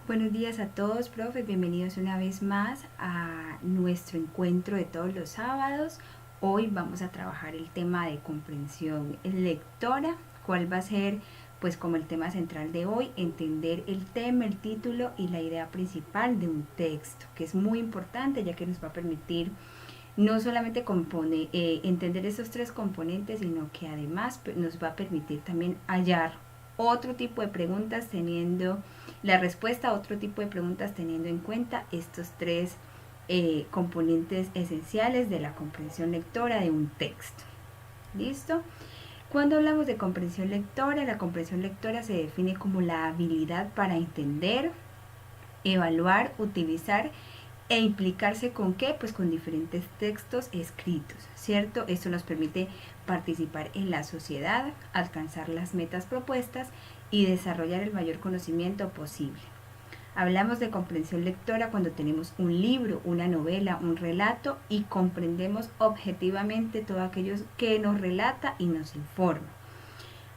Buenos días a todos, profes. Bienvenidos una vez más a nuestro encuentro de todos los sábados. Hoy vamos a trabajar el tema de comprensión lectora. ¿Cuál va a ser, pues, como el tema central de hoy? Entender el tema, el título y la idea principal de un texto, que es muy importante ya que nos va a permitir no solamente entender esos tres componentes, sino que además nos va a permitir también hallar otro tipo de preguntas teniendo la respuesta a otro tipo de preguntas teniendo en cuenta estos tres componentes esenciales de la comprensión lectora de un texto. ¿Listo? Cuando hablamos de comprensión lectora, la comprensión lectora se define como la habilidad para entender, evaluar, utilizar e implicarse con qué, pues con diferentes textos escritos, ¿cierto? Esto nos permite participar en la sociedad, alcanzar las metas propuestas y desarrollar el mayor conocimiento posible. Hablamos de comprensión lectora cuando tenemos un libro, una novela, un relato y comprendemos objetivamente todo aquello que nos relata y nos informa.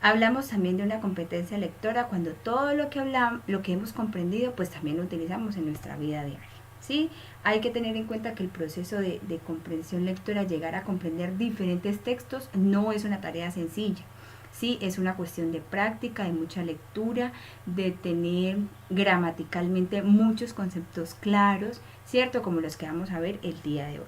Hablamos también de una competencia lectora cuando todo lo que hemos comprendido, pues también lo utilizamos en nuestra vida diaria. ¿Sí? Hay que tener en cuenta que el proceso de comprensión lectora, llegar a comprender diferentes textos, no es una tarea sencilla. Sí, es una cuestión de práctica, de mucha lectura, de tener gramaticalmente muchos conceptos claros, ¿cierto? Como los que vamos a ver el día de hoy.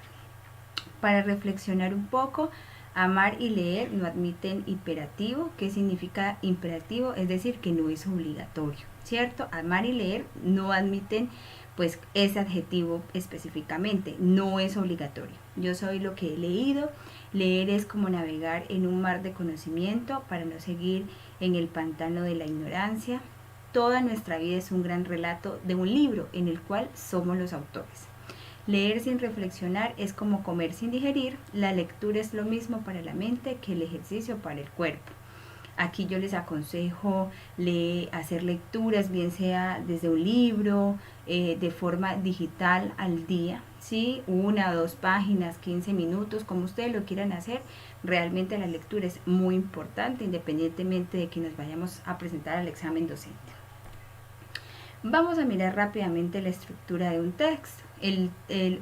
Para reflexionar un poco, amar y leer no admiten imperativo. ¿Qué significa imperativo? Es decir, que no es obligatorio, ¿cierto? Amar y leer no admiten pues ese adjetivo específicamente, no es obligatorio. Yo soy lo que he leído. Leer es como navegar en un mar de conocimiento para no seguir en el pantano de la ignorancia. Toda nuestra vida es un gran relato de un libro en el cual somos los autores. Leer sin reflexionar es como comer sin digerir. La lectura es lo mismo para la mente que el ejercicio para el cuerpo. Aquí yo les aconsejo hacer lecturas, bien sea desde un libro, de forma digital al día, ¿sí? 1 o 2 páginas, 15 minutos, como ustedes lo quieran hacer. Realmente la lectura es muy importante, independientemente de que nos vayamos a presentar al examen docente. Vamos a mirar rápidamente la estructura de un texto.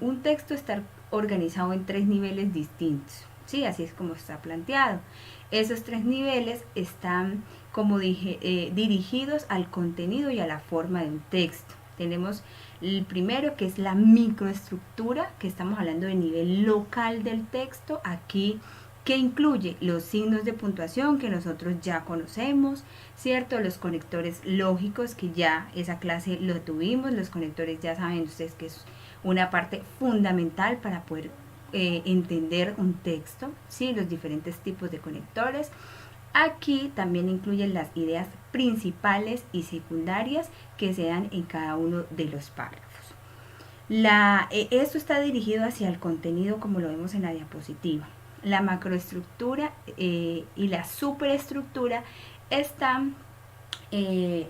Un texto está organizado en 3 niveles distintos. Sí, así es como está planteado. Esos 3 niveles están, como dije, dirigidos al contenido y a la forma de un texto. Tenemos el primero, que es la microestructura, que estamos hablando de nivel local del texto. Aquí, que incluye los signos de puntuación que nosotros ya conocemos, ¿cierto? Los conectores lógicos, que ya esa clase lo tuvimos. Los conectores ya saben ustedes que es una parte fundamental para poder entender un texto, ¿sí? Los diferentes tipos de conectores. Aquí también incluyen las ideas principales y secundarias que se dan en cada uno de los párrafos. Esto está dirigido hacia el contenido, como lo vemos en la diapositiva. La macroestructura y la superestructura están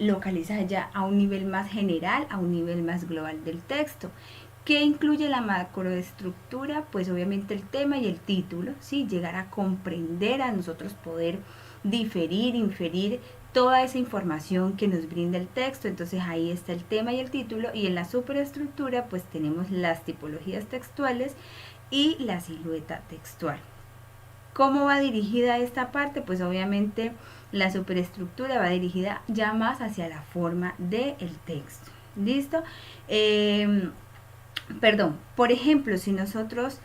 localizadas ya a un nivel más general, a un nivel más global del texto. ¿Qué incluye la macroestructura? Pues obviamente el tema y el título, ¿sí? Llegar a comprender, a nosotros poder diferir, inferir toda esa información que nos brinda el texto. Entonces ahí está el tema y el título, y en la superestructura pues tenemos las tipologías textuales y la silueta textual. ¿Cómo va dirigida esta parte? Pues obviamente la superestructura va dirigida ya más hacia la forma del texto. ¿Listo? Por ejemplo, si nosotros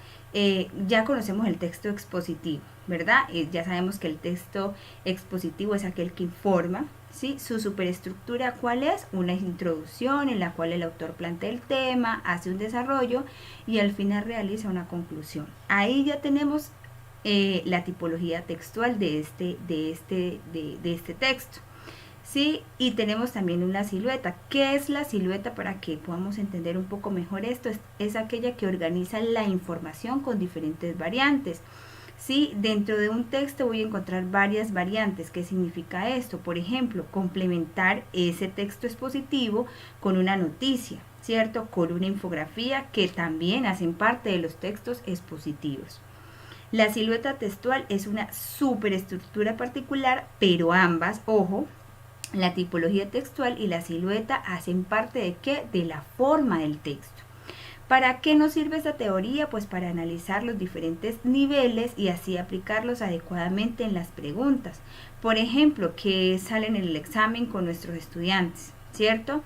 ya conocemos el texto expositivo, ¿verdad? Ya sabemos que el texto expositivo es aquel que informa, ¿sí? Su superestructura, ¿cuál es? Una introducción en la cual el autor plantea el tema, hace un desarrollo y al final realiza una conclusión. Ahí ya tenemos la tipología textual de este texto. ¿Sí? Y tenemos también una silueta. ¿Qué es la silueta? Para que podamos entender un poco mejor esto, es aquella que organiza la información con diferentes variantes. ¿Sí? Dentro de un texto voy a encontrar varias variantes. ¿Qué significa esto? Por ejemplo, complementar ese texto expositivo con una noticia, ¿cierto? Con una infografía, que también hacen parte de los textos expositivos. La silueta textual es una superestructura particular, pero ambas, ojo, La tipología textual y la silueta hacen parte de ¿qué? De la forma del texto. ¿Para qué nos sirve esta teoría? Pues para analizar los diferentes niveles y así aplicarlos adecuadamente en las preguntas. Por ejemplo, que salen en el examen con nuestros estudiantes, ¿cierto?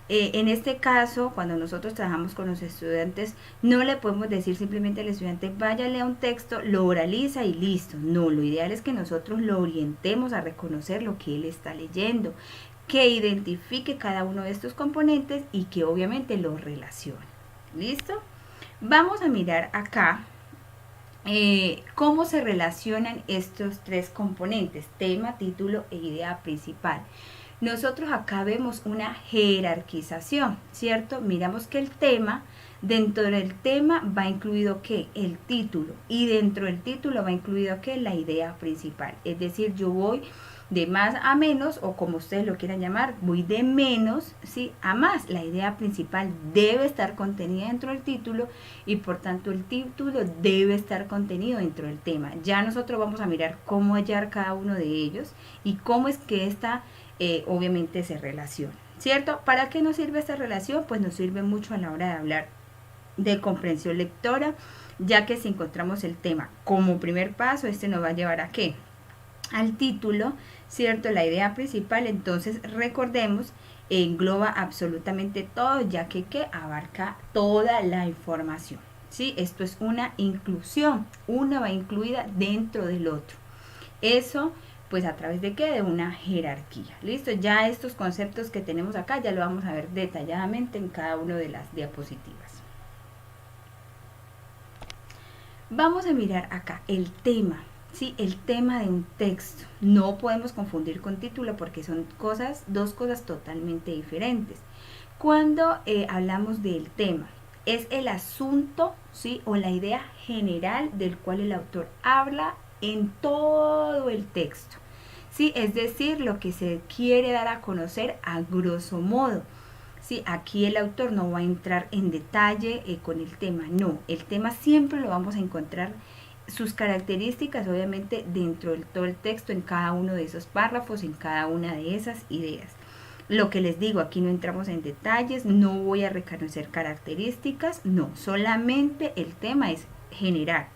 En este caso, cuando nosotros trabajamos con los estudiantes, no le podemos decir simplemente al estudiante, vaya, lea un texto, lo oraliza y listo. No, lo ideal es que nosotros lo orientemos a reconocer lo que él está leyendo, que identifique cada uno de estos componentes y que obviamente lo relacione. ¿Listo? Vamos a mirar acá cómo se relacionan estos tres componentes, tema, título e idea principal. Nosotros acá vemos una jerarquización, ¿cierto? Miramos que el tema, dentro del tema va incluido ¿qué? El título, y dentro del título va incluido ¿qué? La idea principal. Es decir, yo voy de más a menos, o como ustedes lo quieran llamar, voy de menos, ¿sí? A más. La idea principal debe estar contenida dentro del título y por tanto el título debe estar contenido dentro del tema. Ya nosotros vamos a mirar cómo hallar cada uno de ellos y cómo es que esta obviamente se relaciona, ¿cierto? ¿Para qué nos sirve esta relación? Pues nos sirve mucho a la hora de hablar de comprensión lectora, ya que si encontramos el tema como primer paso, este nos va a llevar a ¿qué? Al título, ¿cierto? La idea principal, entonces recordemos, engloba absolutamente todo, ya que abarca toda la información, ¿sí? Esto es una inclusión, una va incluida dentro del otro. Eso, pues a través de ¿qué? De una jerarquía. ¿Listo? Ya estos conceptos que tenemos acá ya lo vamos a ver detalladamente en cada una de las diapositivas. Vamos a mirar acá el tema. Sí, el tema de un texto. No podemos confundir con título porque son dos cosas totalmente diferentes. Cuando hablamos del tema, es el asunto, ¿sí? O la idea general del cual el autor habla en todo el texto. ¿Sí? Es decir, lo que se quiere dar a conocer a grosso modo. Sí, aquí el autor no va a entrar en detalle con el tema, no, el tema siempre lo vamos a encontrar, sus características obviamente dentro de todo el texto, en cada uno de esos párrafos, en cada una de esas ideas. Lo que les digo, aquí no entramos en detalles, no voy a reconocer características, no, solamente el tema es general.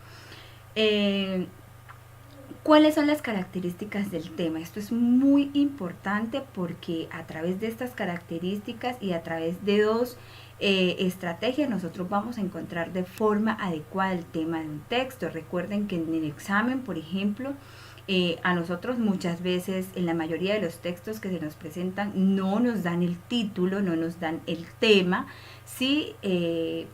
¿Cuáles son las características del tema? Esto es muy importante porque a través de estas características y a través de dos estrategias nosotros vamos a encontrar de forma adecuada el tema de un texto. Recuerden que en el examen, por ejemplo, a nosotros muchas veces, en la mayoría de los textos que se nos presentan, no nos dan el título, no nos dan el tema, sí,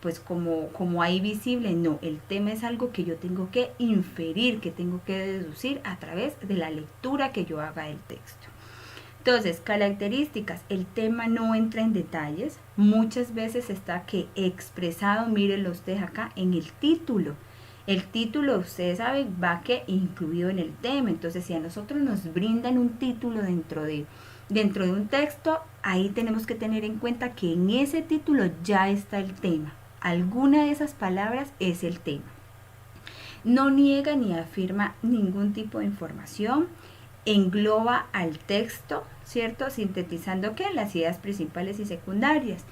pues como ahí visible, no, el tema es algo que yo tengo que inferir, que tengo que deducir a través de la lectura que yo haga del texto. Entonces, características, el tema no entra en detalles, muchas veces está que expresado, mírenlo ustedes acá, en el título. El título, ustedes saben, va que incluido en el tema. Entonces, si a nosotros nos brindan un título dentro de un texto, ahí tenemos que tener en cuenta que en ese título ya está el tema. Alguna de esas palabras es el tema. No niega ni afirma ningún tipo de información. Engloba al texto, ¿cierto? Sintetizando ¿qué? Las ideas principales y secundarias.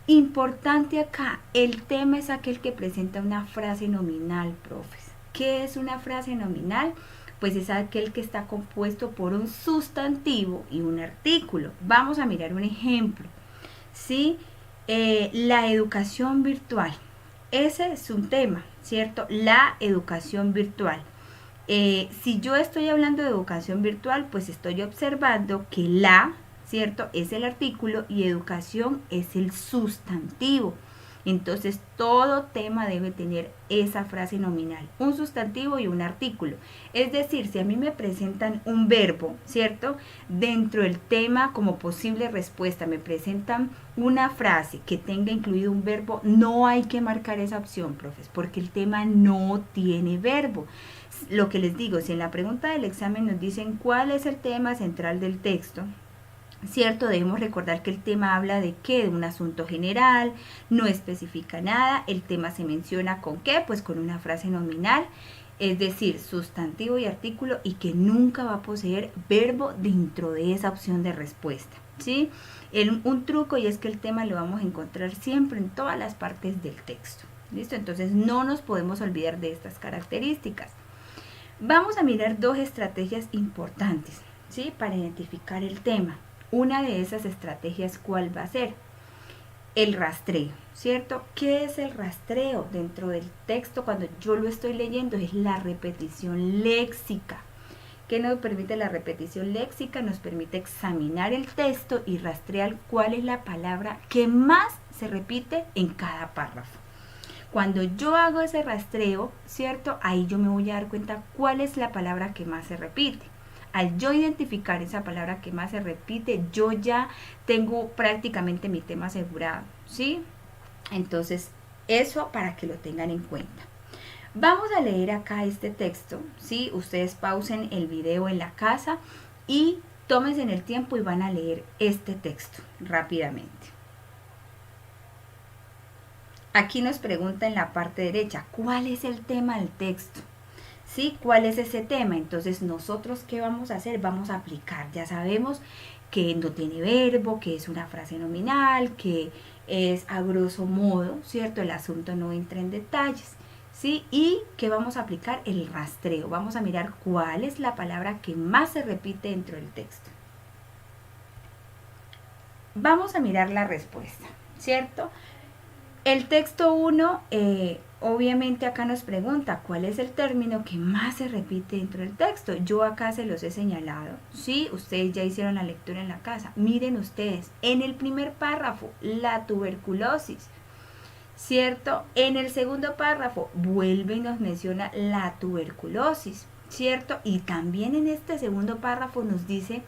Importante acá, el tema es aquel que presenta una frase nominal, profes. ¿Qué es una frase nominal? Pues es aquel que está compuesto por un sustantivo y un artículo. Vamos a mirar un ejemplo. ¿Sí? La educación virtual. Ese es un tema, ¿cierto? La educación virtual. Si yo estoy hablando de educación virtual, pues estoy observando que la, ¿cierto? Es el artículo y educación es el sustantivo. Entonces, todo tema debe tener esa frase nominal, un sustantivo y un artículo. Es decir, si a mí me presentan un verbo, ¿cierto? Dentro del tema, como posible respuesta, me presentan una frase que tenga incluido un verbo, no hay que marcar esa opción, profes, porque el tema no tiene verbo. Lo que les digo, si en la pregunta del examen nos dicen cuál es el tema central del texto, ¿cierto? Debemos recordar que el tema habla de qué, de un asunto general, no especifica nada, el tema se menciona con qué, pues con una frase nominal, es decir, sustantivo y artículo, y que nunca va a poseer verbo dentro de esa opción de respuesta, ¿sí? Un truco, y es que el tema lo vamos a encontrar siempre en todas las partes del texto, ¿listo? Entonces no nos podemos olvidar de estas características. Vamos a mirar dos estrategias importantes, ¿sí? Para identificar el tema. Una de esas estrategias, ¿cuál va a ser? El rastreo, ¿cierto? ¿Qué es el rastreo dentro del texto cuando yo lo estoy leyendo? Es la repetición léxica. ¿Qué nos permite la repetición léxica? Nos permite examinar el texto y rastrear cuál es la palabra que más se repite en cada párrafo. Cuando yo hago ese rastreo, ¿cierto? Ahí yo me voy a dar cuenta cuál es la palabra que más se repite. Al yo identificar esa palabra que más se repite, yo ya tengo prácticamente mi tema asegurado, ¿sí? Entonces, eso para que lo tengan en cuenta. Vamos a leer acá este texto, ¿sí? Ustedes pausen el video en la casa y tómense el tiempo y van a leer este texto rápidamente. Aquí nos pregunta en la parte derecha, ¿cuál es el tema del texto? ¿Sí? ¿Cuál es ese tema? Entonces, ¿nosotros qué vamos a hacer? Vamos a aplicar. Ya sabemos que no tiene verbo, que es una frase nominal, que es a grosso modo, ¿cierto? El asunto no entra en detalles, ¿sí? Y que vamos a aplicar el rastreo. Vamos a mirar cuál es la palabra que más se repite dentro del texto. Vamos a mirar la respuesta, ¿cierto? El texto 1, obviamente acá nos pregunta cuál es el término que más se repite dentro del texto. Yo acá se los he señalado, ¿sí? Ustedes ya hicieron la lectura en la casa. Miren ustedes, en el primer párrafo, la tuberculosis, ¿cierto? En el segundo párrafo, vuelve y nos menciona la tuberculosis, ¿cierto? Y también en este segundo párrafo nos dice,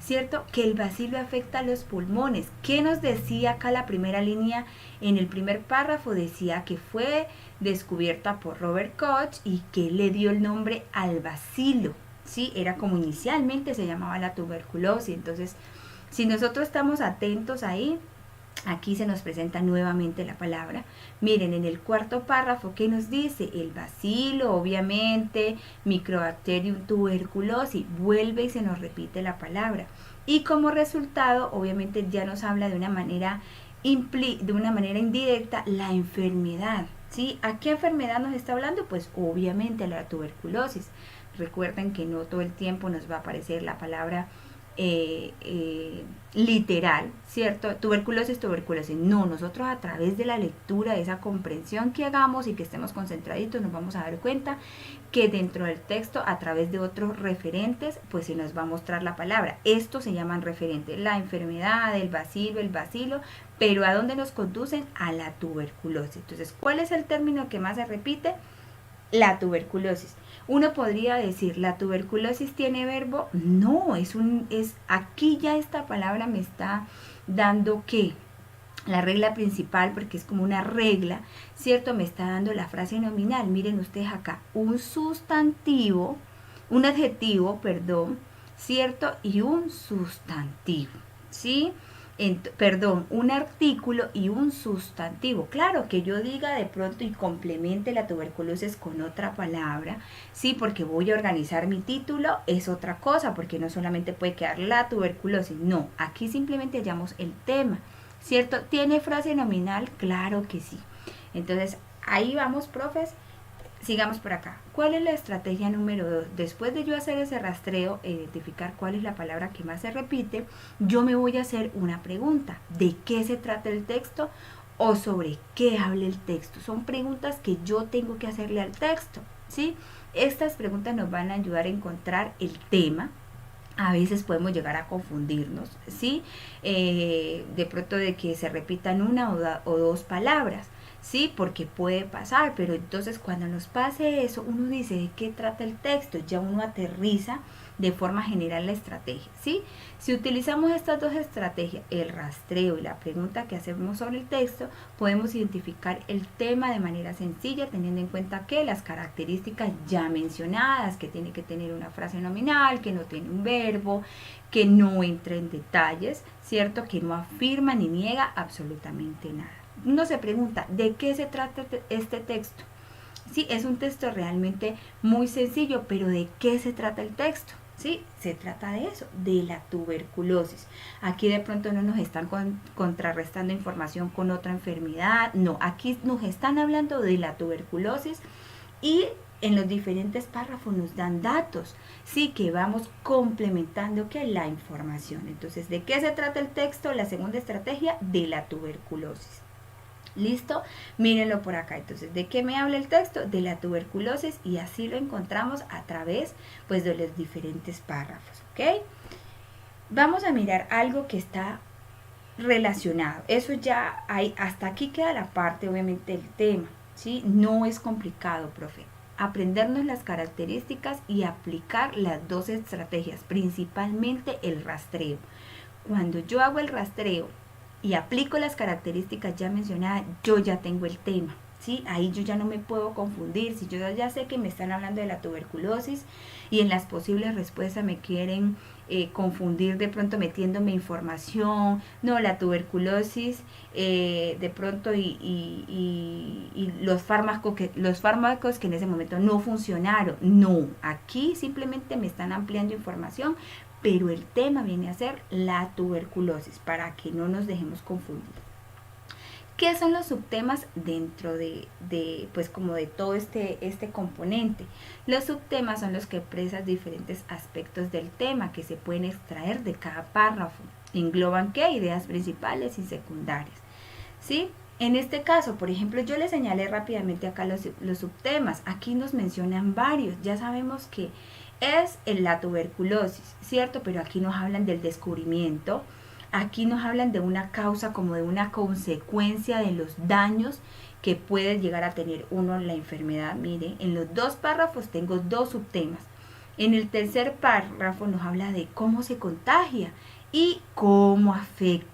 ¿cierto?, que el bacilo afecta a los pulmones. ¿Qué nos decía acá la primera línea? En el primer párrafo decía que fue descubierta por Robert Koch y que le dio el nombre al bacilo, ¿sí? Era como inicialmente se llamaba la tuberculosis. Entonces, si nosotros estamos atentos ahí, aquí se nos presenta nuevamente la palabra. Miren, en el cuarto párrafo, ¿qué nos dice? El bacilo, obviamente, Microbacterium tuberculosis, vuelve y se nos repite la palabra. Y como resultado, obviamente, ya nos habla de una manera indirecta la enfermedad, ¿sí? ¿A qué enfermedad nos está hablando? Pues obviamente a la tuberculosis. Recuerden que no todo el tiempo nos va a aparecer la palabra literal, ¿cierto? Tuberculosis, tuberculosis. No, nosotros a través de la lectura, de esa comprensión que hagamos y que estemos concentraditos, nos vamos a dar cuenta que dentro del texto, a través de otros referentes, pues se nos va a mostrar la palabra. Estos se llaman referentes, la enfermedad, el bacilo, pero ¿a dónde nos conducen? A la tuberculosis. Entonces, ¿cuál es el término que más se repite? La tuberculosis. Uno podría decir, ¿la tuberculosis tiene verbo? No, aquí ya esta palabra me está dando que la regla principal, porque es como una regla, ¿cierto? Me está dando la frase nominal. Miren ustedes acá, un adjetivo, perdón, ¿cierto? Y un sustantivo, ¿sí? Un artículo y un sustantivo. Claro, que yo diga de pronto y complemente la tuberculosis con otra palabra, sí, porque voy a organizar mi título, es otra cosa, porque no solamente puede quedar la tuberculosis, no, aquí simplemente hallamos el tema, ¿cierto? ¿Tiene frase nominal? Claro que sí. Entonces, ahí vamos, profes. Sigamos por acá. ¿Cuál es la estrategia número 2? Después de yo hacer ese rastreo e identificar cuál es la palabra que más se repite, yo me voy a hacer una pregunta. ¿De qué se trata el texto? ¿O sobre qué habla el texto? Son preguntas que yo tengo que hacerle al texto, ¿sí? Estas preguntas nos van a ayudar a encontrar el tema. A veces podemos llegar a confundirnos, ¿sí? De pronto de que se repitan una o dos palabras, ¿sí? Porque puede pasar, pero entonces cuando nos pase eso, uno dice de qué trata el texto, ya uno aterriza de forma general la estrategia, ¿sí? Si utilizamos estas dos estrategias, el rastreo y la pregunta que hacemos sobre el texto, podemos identificar el tema de manera sencilla, teniendo en cuenta que las características ya mencionadas, que tiene que tener una frase nominal, que no tiene un verbo, que no entra en detalles, ¿cierto? Que no afirma ni niega absolutamente nada. Uno se pregunta, ¿de qué se trata este texto? Sí, es un texto realmente muy sencillo, pero ¿de qué se trata el texto? Sí, se trata de eso, de la tuberculosis. Aquí de pronto no nos están contrarrestando información con otra enfermedad, no, aquí nos están hablando de la tuberculosis y en los diferentes párrafos nos dan datos, sí, que vamos complementando que la información. Entonces, ¿de qué se trata el texto? La segunda estrategia, de la tuberculosis. ¿Listo? Mírenlo por acá. Entonces, ¿de qué me habla el texto? De la tuberculosis, y así lo encontramos a través, pues, de los diferentes párrafos, ¿ok? Vamos a mirar algo que está relacionado. Eso ya hay, hasta aquí queda la parte, obviamente, del tema, ¿sí? No es complicado, profe. Aprendernos las características y aplicar las dos estrategias, principalmente el rastreo. Cuando yo hago el rastreo y aplico las características ya mencionadas, yo ya tengo el tema, ¿sí? Ahí yo ya no me puedo confundir. Si yo ya sé que me están hablando de la tuberculosis y en las posibles respuestas me quieren confundir de pronto metiéndome información, no, la tuberculosis de pronto y los fármacos que en ese momento no funcionaron, no, aquí simplemente me están ampliando información, pero el tema viene a ser la tuberculosis, para que no nos dejemos confundir. ¿Qué son los subtemas dentro pues como de todo este componente? Los subtemas son los que expresan diferentes aspectos del tema que se pueden extraer de cada párrafo. Engloban ¿qué? Ideas principales y secundarias, ¿sí? En este caso, por ejemplo, yo les señalé rápidamente acá los subtemas. Aquí nos mencionan varios. Ya sabemos que es la tuberculosis, ¿cierto? Pero aquí nos hablan del descubrimiento. Aquí nos hablan de una causa, como de una consecuencia de los daños que puede llegar a tener uno en la enfermedad. Miren, en los dos párrafos tengo dos subtemas. En el tercer párrafo nos habla de cómo se contagia y cómo afecta.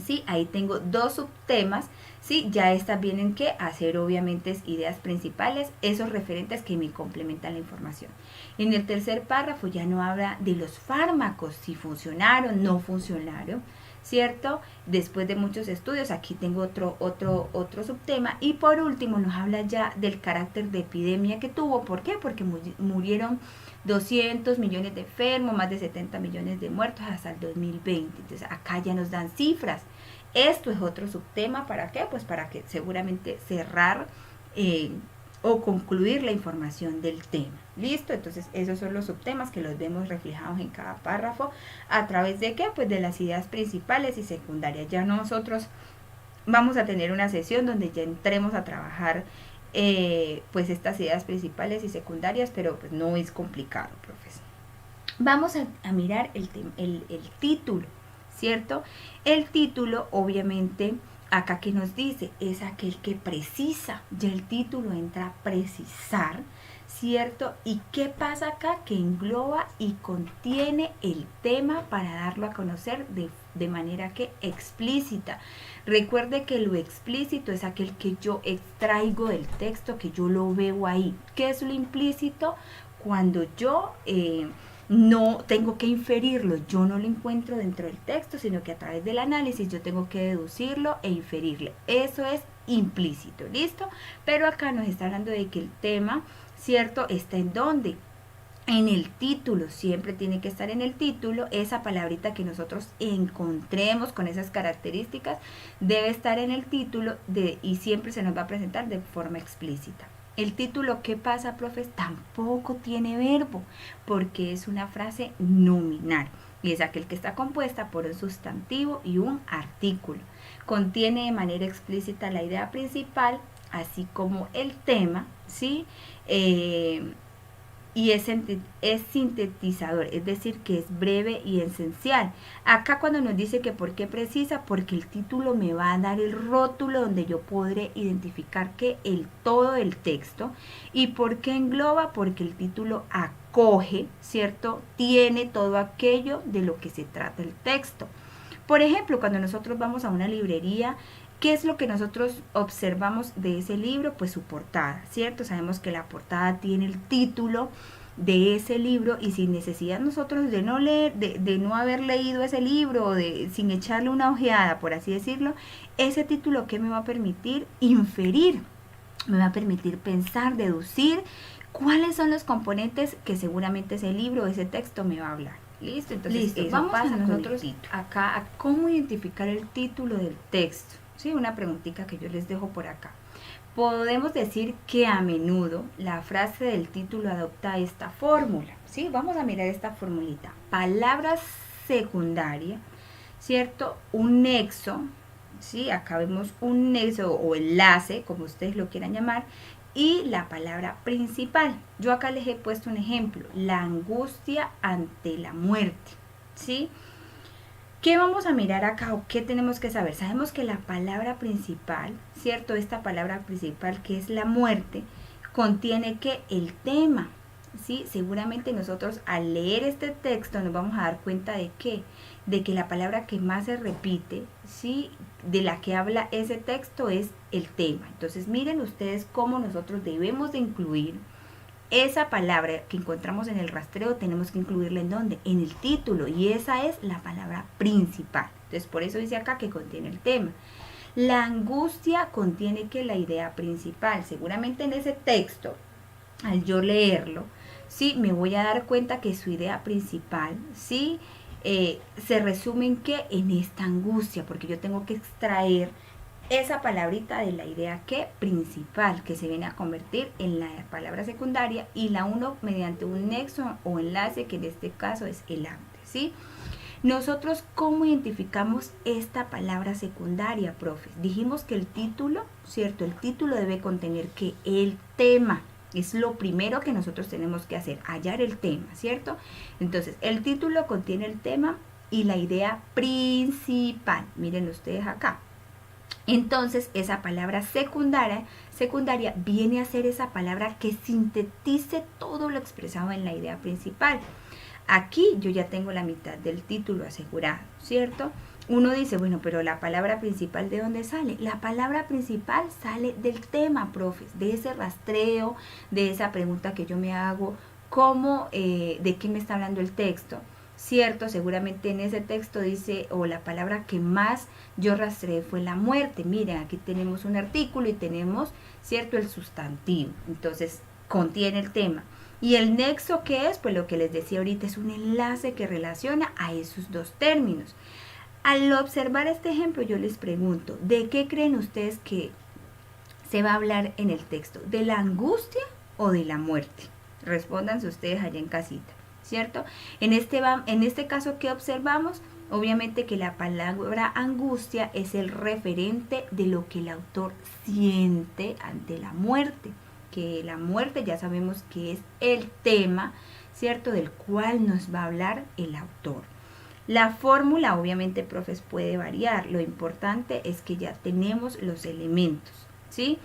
¿Sí? Ahí tengo dos subtemas, ¿sí? Ya estas vienen que hacer obviamente ideas principales, esos referentes que me complementan la información. En el tercer párrafo ya no habla de los fármacos, si funcionaron, no funcionaron, ¿cierto? Después de muchos estudios, aquí tengo otro subtema. Y por último nos habla ya del carácter de epidemia que tuvo. ¿Por qué? Porque murieron 200 millones de enfermos, más de 70 millones de muertos hasta el 2020. Entonces acá ya nos dan cifras. Esto es otro subtema. ¿Para qué? Pues para que seguramente cerrar o concluir la información del tema. ¿Listo? Entonces esos son los subtemas que los vemos reflejados en cada párrafo. ¿A través de qué? Pues de las ideas principales y secundarias. Ya nosotros vamos a tener una sesión donde ya entremos a trabajar pues estas ideas principales y secundarias, pero pues no es complicado, profesor. Vamos a mirar el título, ¿cierto? El título, obviamente, acá que nos dice, es aquel que precisa. Ya el título entra a precisar, ¿cierto? ¿Y qué pasa acá? Que engloba y contiene el tema para darlo a conocer de manera que explícita. Recuerde que lo explícito es aquel que yo extraigo del texto, que yo lo veo ahí. ¿Qué es lo implícito? Cuando yo no tengo que inferirlo, yo no lo encuentro dentro del texto, sino que a través del análisis yo tengo que deducirlo e inferirlo. Eso es implícito, ¿listo? Pero acá nos está hablando de que el tema, ¿cierto? Está en dónde. En el título, siempre tiene que estar en el título, esa palabrita que nosotros encontremos con esas características debe estar en el título y siempre se nos va a presentar de forma explícita. El título, ¿qué pasa, profes? Tampoco tiene verbo, porque es una frase nominal y es aquel que está compuesta por un sustantivo y un artículo. Contiene de manera explícita la idea principal, así como el tema, ¿sí? Y es sintetizador, es decir, que es breve y esencial. Acá cuando nos dice que por qué precisa, porque el título me va a dar el rótulo donde yo podré identificar que el todo del texto. ¿Y por qué engloba? Porque el título acoge, ¿cierto? Tiene todo aquello de lo que se trata el texto. Por ejemplo, cuando nosotros vamos a una librería, ¿qué es lo que nosotros observamos de ese libro? Pues su portada, ¿cierto? Sabemos que la portada tiene el título de ese libro y sin necesidad nosotros de no leer, de no haber leído ese libro, sin echarle una ojeada, por así decirlo, ese título que me va a permitir inferir me va a permitir pensar, deducir cuáles son los componentes que seguramente ese libro, ese texto me va a hablar. ¿Listo? Entonces, eso vamos pasa a nosotros acá a cómo identificar el título del texto. ¿Sí? Una preguntita que yo les dejo por acá. Podemos decir que a menudo la frase del título adopta esta fórmula. ¿Sí? Vamos a mirar esta formulita. Palabra secundaria, ¿cierto? Un nexo, ¿sí? Acá vemos un nexo o enlace, como ustedes lo quieran llamar, y la palabra principal. Yo acá les he puesto un ejemplo, la angustia ante la muerte, ¿sí? ¿Qué vamos a mirar acá o qué tenemos que saber? Sabemos que la palabra principal, ¿cierto? Esta palabra principal que es la muerte, contiene que el tema, ¿sí? Seguramente nosotros al leer este texto nos vamos a dar cuenta de que la palabra que más se repite, ¿sí? De la que habla ese texto es el tema. Entonces miren ustedes cómo nosotros debemos de incluir esa palabra que encontramos en el rastreo, tenemos que incluirla en ¿dónde? En el título, y esa es la palabra principal. Entonces por eso dice acá que contiene el tema. La angustia contiene que la idea principal, seguramente en ese texto, al yo leerlo, sí, me voy a dar cuenta que su idea principal, sí, se resume en que en esta angustia, porque yo tengo que extraer esa palabrita de la idea que principal, que se viene a convertir en la palabra secundaria, y la uno mediante un nexo o enlace, que en este caso es el antes, ¿sí? Nosotros, ¿cómo identificamos esta palabra secundaria, profes? Dijimos que el título, ¿cierto? El título debe contener que el tema. Es lo primero que nosotros tenemos que hacer, hallar el tema, ¿cierto? Entonces, el título contiene el tema y la idea principal. Miren ustedes acá. Entonces, esa palabra secundaria viene a ser esa palabra que sintetice todo lo expresado en la idea principal. Aquí yo ya tengo la mitad del título asegurado, ¿cierto? Uno dice, bueno, pero la palabra principal, ¿de dónde sale? La palabra principal sale del tema, profes, de ese rastreo, de esa pregunta que yo me hago, ¿cómo, de qué me está hablando el texto? Cierto, seguramente en ese texto dice, o la palabra que más yo rastreé fue la muerte. Miren, aquí tenemos un artículo y tenemos, cierto, el sustantivo. Entonces, contiene el tema. ¿Y el nexo qué es? Pues lo que les decía ahorita, es un enlace que relaciona a esos dos términos. Al observar este ejemplo, yo les pregunto, ¿de qué creen ustedes que se va a hablar en el texto? ¿De la angustia o de la muerte? Respóndanse ustedes allá en casita, ¿cierto? En este caso, ¿qué observamos? Obviamente que la palabra angustia es el referente de lo que el autor siente ante la muerte. Que la muerte ya sabemos que es el tema, ¿cierto? Del cual nos va a hablar el autor. La fórmula, obviamente, profes, puede variar. Lo importante es que ya tenemos los elementos, ¿sí?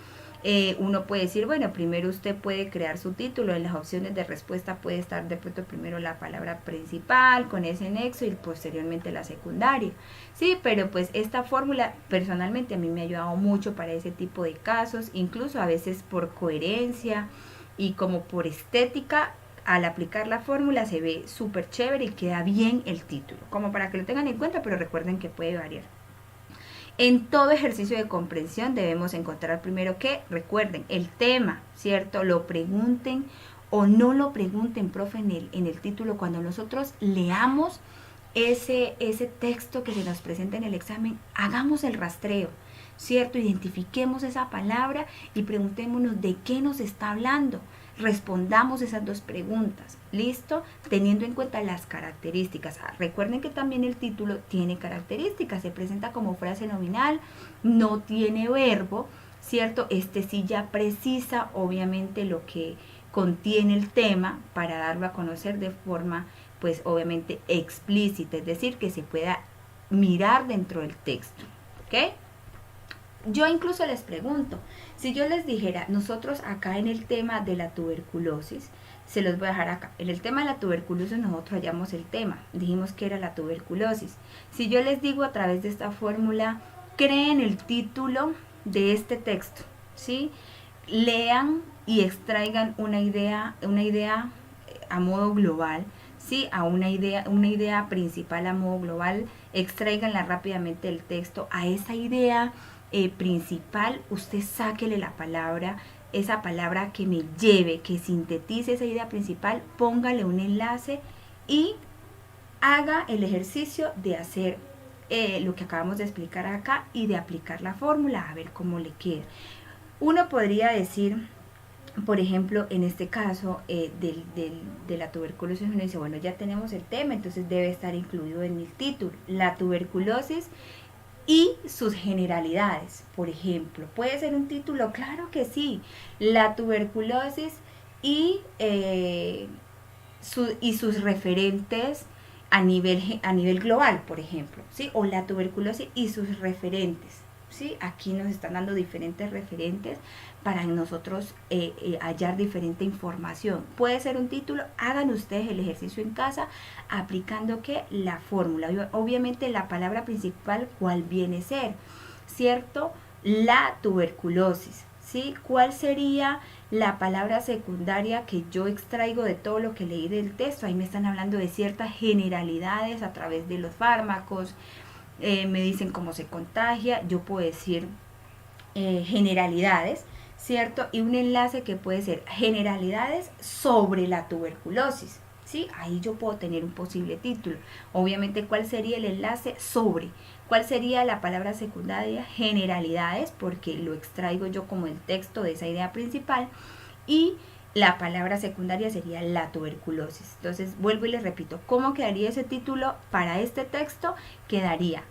Uno puede decir, bueno, primero usted puede crear su título. En las opciones de respuesta puede estar de pronto primero la palabra principal con ese nexo y posteriormente la secundaria. Sí, pero pues esta fórmula personalmente a mí me ha ayudado mucho para ese tipo de casos, incluso a veces por coherencia y como por estética. Al aplicar la fórmula se ve súper chévere y queda bien el título, como para que lo tengan en cuenta, pero recuerden que puede variar. En todo ejercicio de comprensión debemos encontrar primero que, recuerden, el tema, ¿cierto? Lo pregunten o no lo pregunten, profe, en el título. Cuando nosotros leamos ese texto que se nos presenta en el examen, hagamos el rastreo, ¿cierto? Identifiquemos esa palabra y preguntémonos de qué nos está hablando. Respondamos esas dos preguntas, ¿listo? Teniendo en cuenta las características. Recuerden que también el título tiene características, se presenta como frase nominal, no tiene verbo, ¿cierto? Este sí ya precisa, obviamente, lo que contiene el tema para darlo a conocer de forma, pues, obviamente, explícita, es decir, que se pueda mirar dentro del texto, ¿ok? Yo incluso les pregunto, si yo les dijera, nosotros acá en el tema de la tuberculosis, se los voy a dejar acá, en el tema de la tuberculosis nosotros hallamos el tema, dijimos que era la tuberculosis. Si yo les digo a través de esta fórmula, creen el título de este texto, ¿sí? Lean y extraigan una idea a modo global, ¿sí? A una idea principal a modo global, extraiganla rápidamente del texto, a esa idea principal, usted sáquele la palabra, esa palabra que me lleve, que sintetice esa idea principal, póngale un enlace y haga el ejercicio de hacer lo que acabamos de explicar acá y de aplicar la fórmula a ver cómo le queda. Uno podría decir, por ejemplo, en este caso de la tuberculosis, uno dice, bueno, ya tenemos el tema, entonces debe estar incluido en el título. La tuberculosis y sus generalidades, por ejemplo. ¿Puede ser un título? Claro que sí. La tuberculosis y, sus referentes a nivel global, por ejemplo, ¿sí? O la tuberculosis y sus referentes, ¿sí? Aquí nos están dando diferentes referentes para nosotros hallar diferente información. Puede ser un título, hagan ustedes el ejercicio en casa aplicando ¿qué? La fórmula. Obviamente la palabra principal, ¿cuál viene a ser? ¿Cierto? La tuberculosis, ¿sí? ¿Cuál sería la palabra secundaria que yo extraigo de todo lo que leí del texto? Ahí me están hablando de ciertas generalidades a través de los fármacos, me dicen cómo se contagia, yo puedo decir generalidades, ¿cierto? Y un enlace que puede ser generalidades sobre la tuberculosis, ¿sí? Ahí yo puedo tener un posible título. Obviamente, ¿cuál sería el enlace? Sobre. ¿Cuál sería la palabra secundaria? Generalidades, porque lo extraigo yo como el texto de esa idea principal. Y la palabra secundaria sería la tuberculosis. Entonces, vuelvo y les repito, ¿cómo quedaría ese título para este texto? Quedaría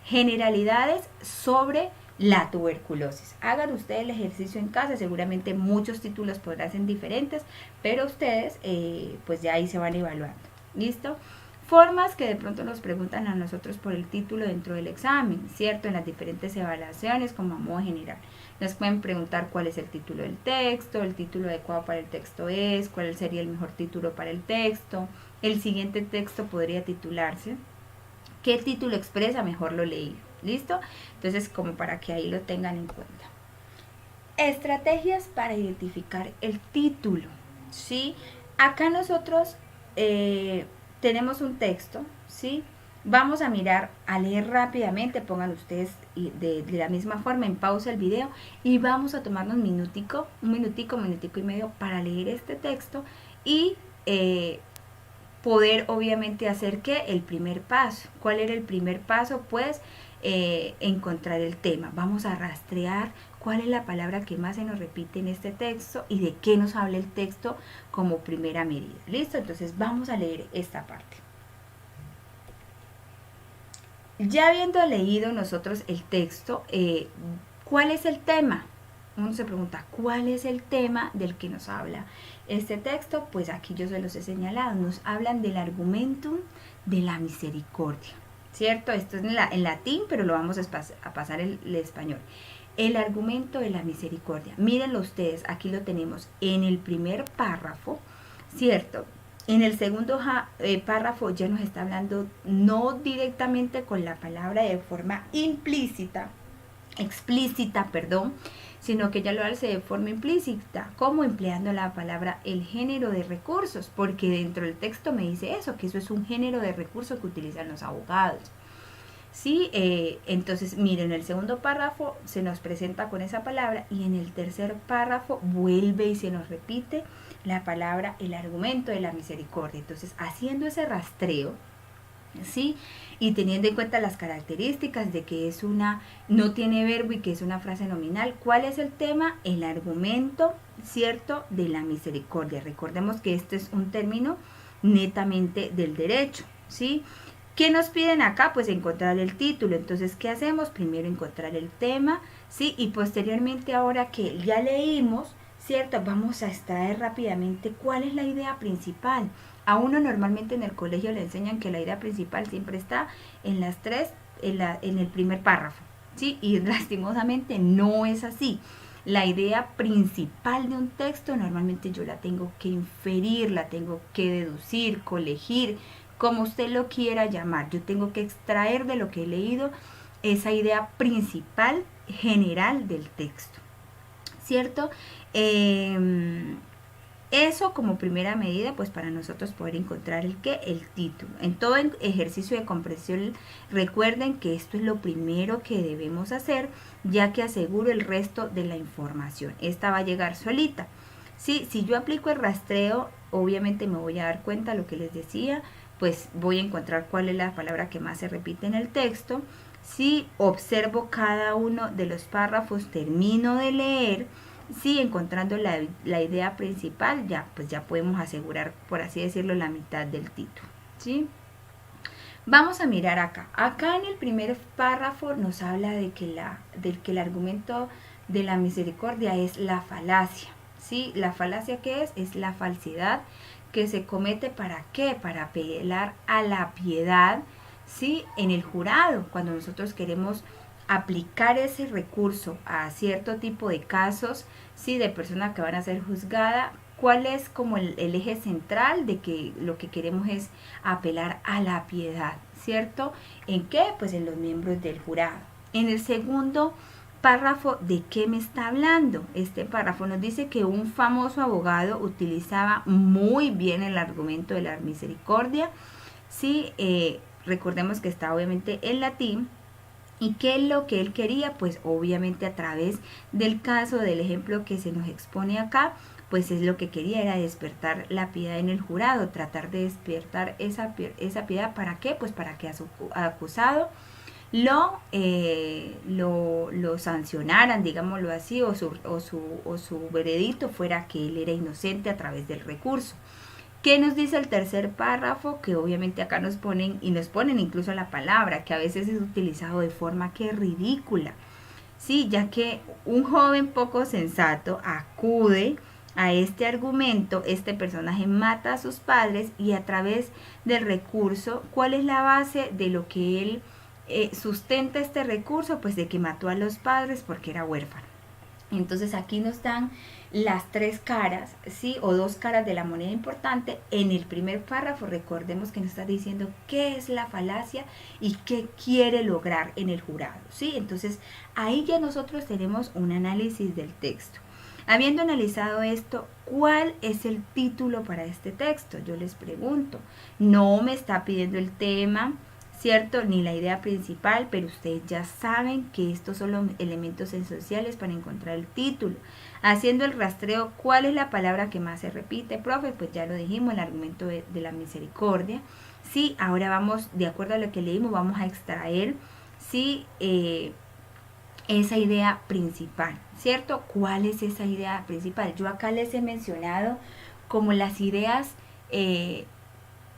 generalidades sobre la tuberculosis. Hagan ustedes el ejercicio en casa, seguramente muchos títulos podrán ser diferentes, pero ustedes pues ya ahí se van evaluando. ¿Listo? Formas que de pronto nos preguntan a nosotros por el título dentro del examen, ¿cierto? En las diferentes evaluaciones como a modo general. Nos pueden preguntar cuál es el título del texto, el título adecuado para el texto es, cuál sería el mejor título para el texto. El siguiente texto podría titularse ¿qué título expresa mejor lo leído? ¿Listo? Entonces, como para que ahí lo tengan en cuenta. Estrategias para identificar el título, ¿sí? Acá nosotros tenemos un texto, ¿sí? Vamos a mirar, a leer rápidamente, pongan ustedes de la misma forma en pausa el video y vamos a tomarnos un minutico y medio para leer este texto y poder obviamente hacer que el primer paso. ¿Cuál era el primer paso? Pues encontrar el tema. Vamos a rastrear cuál es la palabra que más se nos repite en este texto y de qué nos habla el texto como primera medida. ¿Listo? Entonces vamos a leer esta parte. Ya habiendo leído nosotros el texto, ¿cuál es el tema? Uno se pregunta, ¿cuál es el tema del que nos habla este texto? Pues aquí yo se los he señalado, nos hablan del argumentum de la misericordia, ¿cierto? Esto es en latín, pero lo vamos a pasar el español. El argumento de la misericordia. Mírenlo ustedes, aquí lo tenemos en el primer párrafo, ¿cierto? En el segundo párrafo ya nos está hablando no directamente con la palabra de forma explícita, sino que ya lo hace de forma implícita, como empleando la palabra el género de recursos, porque dentro del texto me dice eso, que eso es un género de recursos que utilizan los abogados. ¿Sí? Entonces, miren, el segundo párrafo se nos presenta con esa palabra y en el tercer párrafo vuelve y se nos repite la palabra, el argumento de la misericordia. Entonces, haciendo ese rastreo, ¿sí? Y teniendo en cuenta las características de que es no tiene verbo y que es una frase nominal, ¿cuál es el tema? El argumento, ¿cierto?, de la misericordia. Recordemos que este es un término netamente del derecho, ¿sí? ¿Qué nos piden acá? Pues encontrar el título. Entonces, ¿qué hacemos? Primero encontrar el tema, ¿sí? Y posteriormente, ahora que ya leímos, ¿cierto? Vamos a extraer rápidamente cuál es la idea principal. A uno normalmente en el colegio le enseñan que la idea principal siempre está en en el primer párrafo, ¿sí? Y lastimosamente no es así. La idea principal de un texto normalmente yo la tengo que inferir, la tengo que deducir, colegir, como usted lo quiera llamar. Yo tengo que extraer de lo que he leído esa idea principal general del texto, ¿cierto? Eso como primera medida, pues para nosotros poder encontrar el título. En todo ejercicio de comprensión, recuerden que esto es lo primero que debemos hacer, ya que aseguro el resto de la información. Esta va a llegar solita. Sí, si yo aplico el rastreo, obviamente me voy a dar cuenta, lo que les decía, pues voy a encontrar cuál es la palabra que más se repite en el texto. Si observo cada uno de los párrafos, termino de leer, sí, encontrando la idea principal, pues ya podemos asegurar, por así decirlo, la mitad del título, ¿sí? Vamos a mirar acá. Acá en el primer párrafo nos habla de que el argumento de la misericordia es la falacia, ¿sí? La falacia, ¿qué es? Es la falsedad que se comete, ¿para qué? Para apelar a la piedad, ¿sí? En el jurado, cuando nosotros queremos aplicar ese recurso a cierto tipo de casos, sí, de personas que van a ser juzgadas, ¿cuál es como el eje central de que lo que queremos es apelar a la piedad, ¿cierto? ¿En qué? Pues en los miembros del jurado. En el segundo párrafo, ¿de qué me está hablando? Este párrafo nos dice que un famoso abogado utilizaba muy bien el argumento de la misericordia, ¿sí? Recordemos que está obviamente en latín. ¿Y qué es lo que él quería? Pues obviamente a través del caso, del ejemplo que se nos expone acá, pues es lo que quería, era despertar la piedad en el jurado, tratar de despertar esa piedad. ¿Para qué? Pues para que a su acusado lo sancionaran, digámoslo así, o su veredicto fuera que él era inocente a través del recurso. ¿Qué nos dice el tercer párrafo? Que obviamente acá nos ponen incluso la palabra, que a veces es utilizado de forma que ridícula. Sí, ya que un joven poco sensato acude a este argumento, este personaje mata a sus padres y a través del recurso, ¿cuál es la base de lo que él sustenta este recurso? Pues de que mató a los padres porque era huérfano. Entonces aquí nos dan las tres caras, ¿sí? O dos caras de la moneda importante. En el primer párrafo recordemos que nos está diciendo qué es la falacia y qué quiere lograr en el jurado, ¿sí? Entonces ahí ya nosotros tenemos un análisis del texto. Habiendo analizado esto, ¿cuál es el título para este texto? Yo les pregunto, no me está pidiendo el tema, ¿cierto? Ni la idea principal, pero ustedes ya saben que estos son los elementos esenciales para encontrar el título. Haciendo el rastreo, ¿cuál es la palabra que más se repite, profe? Pues ya lo dijimos, el argumento de la misericordia. Sí, ahora vamos, de acuerdo a lo que leímos, vamos a extraer, sí, esa idea principal, ¿cierto? ¿Cuál es esa idea principal? Yo acá les he mencionado como las ideas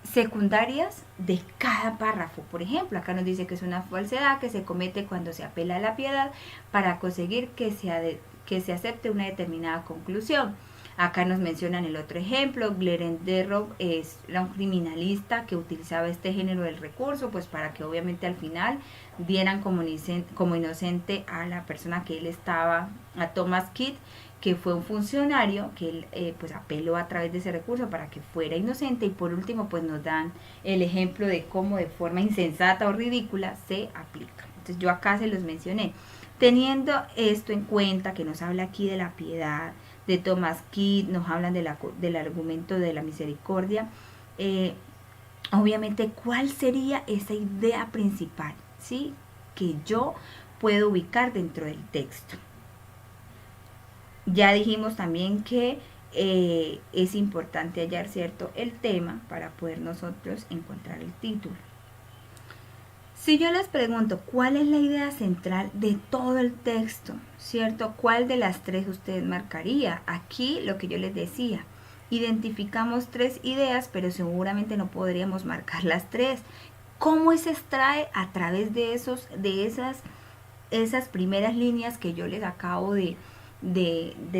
secundarias de cada párrafo. Por ejemplo, acá nos dice que es una falsedad que se comete cuando se apela a la piedad para conseguir que se acepte una determinada conclusión. Acá nos mencionan el otro ejemplo, Glerenderrow era un criminalista que utilizaba este género del recurso, pues para que obviamente al final dieran como inocente a la persona que él estaba, a Thomas Kidd, que fue un funcionario que él pues apeló a través de ese recurso para que fuera inocente. Y por último pues nos dan el ejemplo de cómo de forma insensata o ridícula se aplica. Entonces yo acá se los mencioné. Teniendo esto en cuenta, que nos habla aquí de la piedad, de Thomas Kidd, nos hablan del argumento de la misericordia, obviamente, ¿cuál sería esa idea principal, ¿sí? Que yo puedo ubicar dentro del texto? Ya dijimos también que es importante hallar, ¿cierto?, el tema para poder nosotros encontrar el título. Si yo les pregunto cuál es la idea central de todo el texto, ¿cierto? ¿Cuál de las tres usted marcaría? Aquí lo que yo les decía, identificamos tres ideas, pero seguramente no podríamos marcar las tres. ¿Cómo se extrae? A través de esas primeras líneas que yo les acabo de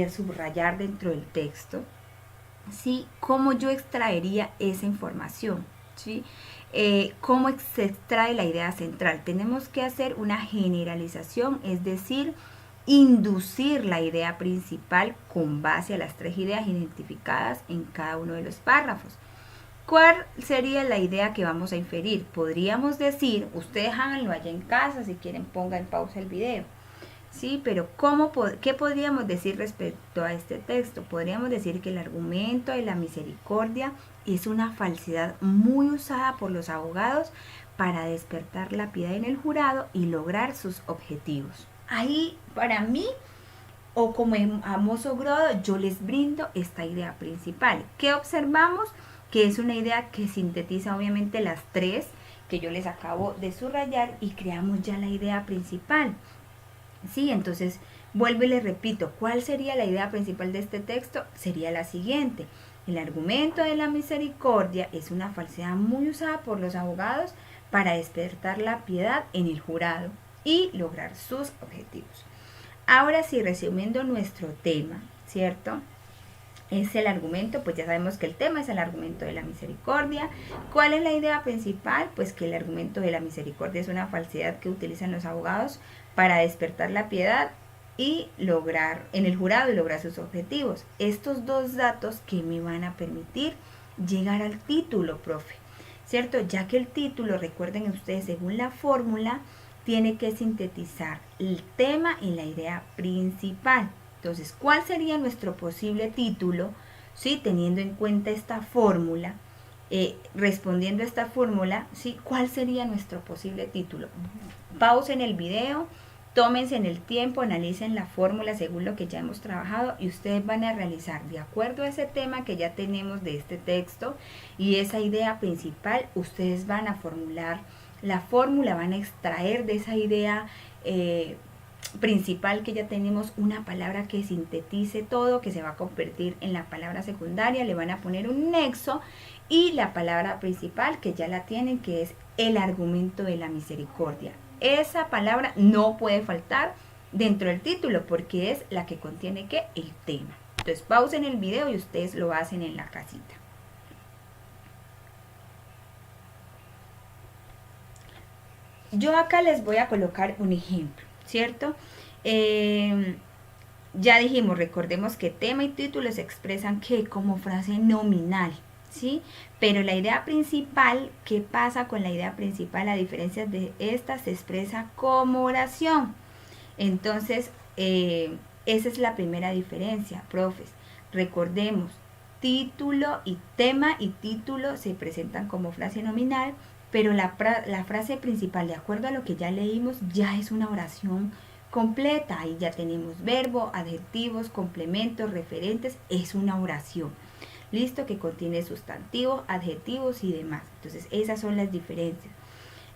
subrayar dentro del texto, ¿sí? ¿Cómo yo extraería esa información? ¿Sí? ¿Cómo se extrae la idea central? Tenemos que hacer una generalización, es decir, inducir la idea principal con base a las tres ideas identificadas en cada uno de los párrafos. ¿Cuál sería la idea que vamos a inferir? Podríamos decir, ustedes háganlo allá en casa, si quieren pongan en pausa el video. Sí, pero ¿qué podríamos decir respecto a este texto? Podríamos decir que el argumento de la misericordia es una falsedad muy usada por los abogados para despertar la piedad en el jurado y lograr sus objetivos. Ahí, para mí, o como a mozo grosso, yo les brindo esta idea principal. ¿Qué observamos? Que es una idea que sintetiza obviamente las tres que yo les acabo de subrayar y creamos ya la idea principal. Sí, entonces vuelvo y les repito, ¿cuál sería la idea principal de este texto? Sería la siguiente. El argumento de la misericordia es una falsedad muy usada por los abogados para despertar la piedad en el jurado y lograr sus objetivos. Ahora sí, resumiendo nuestro tema, ¿cierto? Es el argumento, pues ya sabemos que el tema es el argumento de la misericordia. ¿Cuál es la idea principal? Pues que el argumento de la misericordia es una falsedad que utilizan los abogados para despertar la piedad y lograr en el jurado y lograr sus objetivos. Estos dos datos que me van a permitir llegar al título, profe, ¿cierto? Ya que el título, recuerden ustedes, según la fórmula, tiene que sintetizar el tema y la idea principal. Entonces, ¿cuál sería nuestro posible título? ¿Sí? Teniendo en cuenta esta fórmula, respondiendo a esta fórmula, ¿sí? ¿Cuál sería nuestro posible título? Pausen el video, tómense en el tiempo, analicen la fórmula según lo que ya hemos trabajado y ustedes van a realizar de acuerdo a ese tema que ya tenemos de este texto y esa idea principal, ustedes van a formular la fórmula, van a extraer de esa idea principal que ya tenemos una palabra que sintetice todo, que se va a convertir en la palabra secundaria, le van a poner un nexo y la palabra principal que ya la tienen, que es el argumento de la misericordia. Esa palabra no puede faltar dentro del título porque es la que contiene ¿qué? El tema. Entonces pausen el video y ustedes lo hacen en la casita. Yo acá les voy a colocar un ejemplo, ¿cierto? Ya dijimos, recordemos que tema y título se expresan ¿qué? Como frase nominal, ¿sí? Pero la idea principal, ¿qué pasa con la idea principal? A diferencia de esta, se expresa como oración. Entonces, esa es la primera diferencia, profes. Recordemos, título y tema y título se presentan como frase nominal, pero la frase principal, de acuerdo a lo que ya leímos, ya es una oración completa. Ahí ya tenemos verbo, adjetivos, complementos, referentes, es una oración. Listo, que contiene sustantivos, adjetivos y demás. Entonces, esas son las diferencias.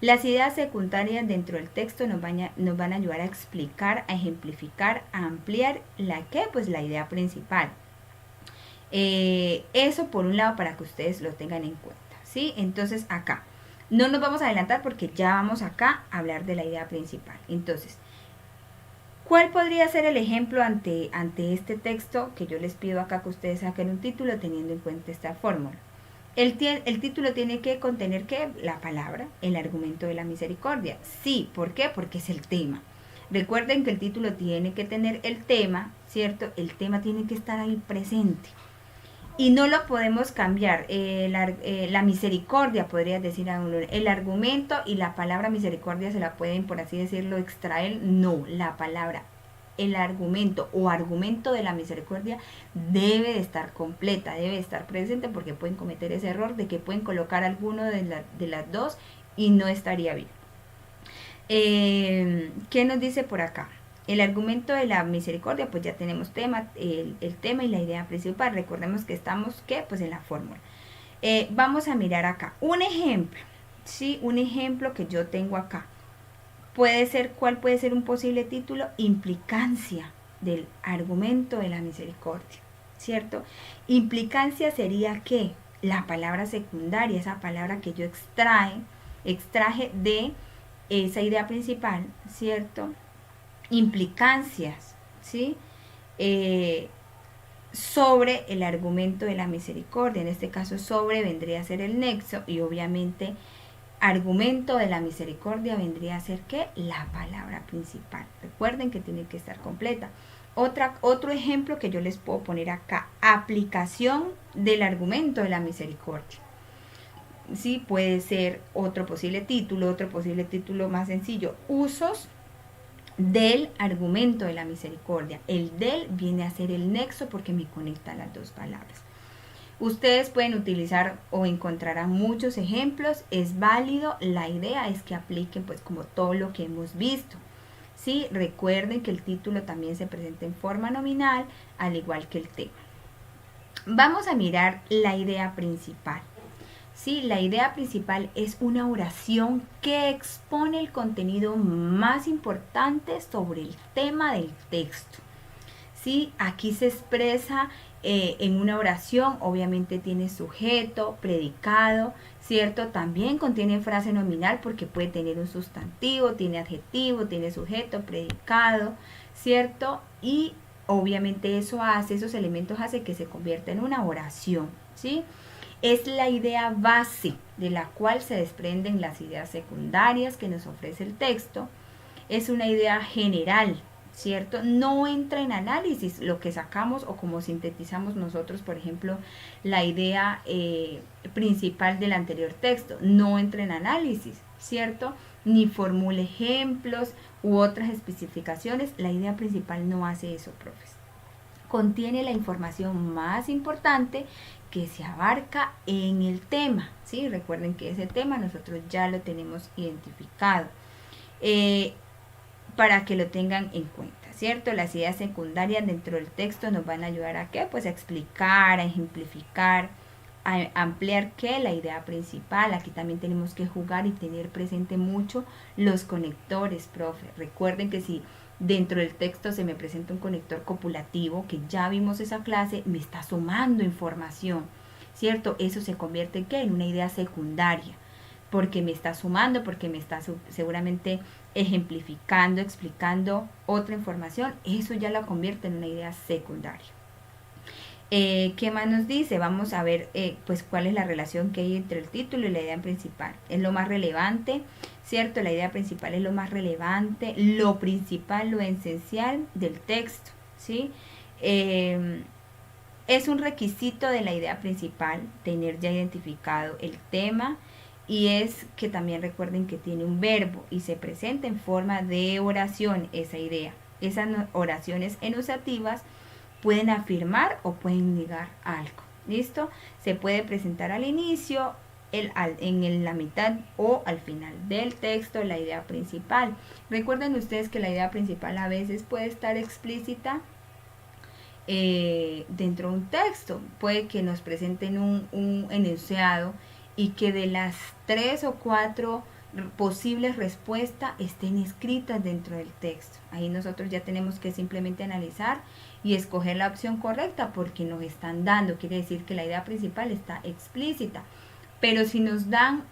Las ideas secundarias dentro del texto nos van a ayudar a explicar, a ejemplificar, a ampliar pues la idea principal. Eso por un lado para que ustedes lo tengan en cuenta, ¿sí? Entonces acá, no nos vamos a adelantar porque ya vamos acá a hablar de la idea principal. Entonces, ¿cuál podría ser el ejemplo ante este texto que yo les pido acá que ustedes saquen un título teniendo en cuenta esta fórmula? El título tiene que contener ¿qué? La palabra, el argumento de la misericordia. Sí, ¿por qué? Porque es el tema. Recuerden que el título tiene que tener el tema, ¿cierto? El tema tiene que estar ahí presente. Y no lo podemos cambiar. La misericordia, podría decir a uno, el argumento y la palabra misericordia se la pueden, por así decirlo, extraer. No, la palabra, el argumento o argumento de la misericordia debe de estar completa, debe de estar presente porque pueden cometer ese error de que pueden colocar alguno de las dos y no estaría bien. ¿Qué nos dice por acá? El argumento de la misericordia, pues ya tenemos tema, el tema y la idea principal. Recordemos que estamos, ¿qué? Pues en la fórmula. Vamos a mirar acá. Un ejemplo, ¿sí? Un ejemplo que yo tengo acá. ¿Cuál puede ser un posible título? Implicancia del argumento de la misericordia, ¿cierto? Implicancia sería ¿qué? La palabra secundaria, esa palabra que yo extraje de esa idea principal, ¿cierto? Implicancias, ¿sí? Sobre el argumento de la misericordia, en este caso sobre vendría a ser el nexo y obviamente argumento de la misericordia vendría a ser ¿qué? La palabra principal. Recuerden que tiene que estar completa. Otro ejemplo que yo les puedo poner acá, aplicación del argumento de la misericordia. Sí, puede ser otro posible título más sencillo, usos del argumento de la misericordia. El del viene a ser el nexo porque me conecta las dos palabras. Ustedes pueden utilizar o encontrarán muchos ejemplos, es válido, la idea es que apliquen pues como todo lo que hemos visto. ¿Sí? Recuerden que el título también se presenta en forma nominal, al igual que el tema. Vamos a mirar la idea principal. Sí, la idea principal es una oración que expone el contenido más importante sobre el tema del texto. ¿Sí? Aquí se expresa en una oración, obviamente tiene sujeto, predicado, ¿cierto? También contiene frase nominal porque puede tener un sustantivo, tiene adjetivo, tiene sujeto, predicado, ¿cierto? Y obviamente esos elementos hacen que se convierta en una oración, ¿sí? Es la idea base de la cual se desprenden las ideas secundarias que nos ofrece el texto. Es una idea general, ¿cierto? No entra en análisis lo que sacamos o como sintetizamos nosotros, por ejemplo, la idea principal del anterior texto. No entra en análisis, ¿cierto? Ni formula ejemplos u otras especificaciones. La idea principal no hace eso, profes. Contiene la información más importante que se abarca en el tema, ¿sí? Recuerden que ese tema nosotros ya lo tenemos identificado. Para que lo tengan en cuenta, ¿cierto? Las ideas secundarias dentro del texto nos van a ayudar a ¿qué? Pues a explicar, a ejemplificar, a ampliar ¿qué? La idea principal. Aquí también tenemos que jugar y tener presente mucho los conectores, profe. Recuerden que si dentro del texto se me presenta un conector copulativo, que ya vimos esa clase, me está sumando información, ¿cierto? Eso se convierte ¿en qué? En una idea secundaria, porque me está sumando, porque me está seguramente ejemplificando, explicando otra información. Eso ya la convierte en una idea secundaria. ¿Qué más nos dice? Vamos a ver pues cuál es la relación que hay entre el título y la idea principal. Es lo más relevante, ¿cierto? La idea principal es lo más relevante, lo principal, lo esencial del texto, ¿sí? Es un requisito de la idea principal tener ya identificado el tema, y es que también recuerden que tiene un verbo y se presenta en forma de oración esa idea. Esas oraciones enunciativas pueden afirmar o pueden negar algo. ¿Listo? Se puede presentar al inicio, en la mitad o al final del texto la idea principal. Recuerden ustedes que la idea principal a veces puede estar explícita dentro de un texto. Puede que nos presenten un enunciado y que de las 3 o 4 posibles respuestas estén escritas dentro del texto. Ahí nosotros ya tenemos que simplemente analizar y escoger la opción correcta porque nos están dando, quiere decir que la idea principal está explícita. Pero si nos dan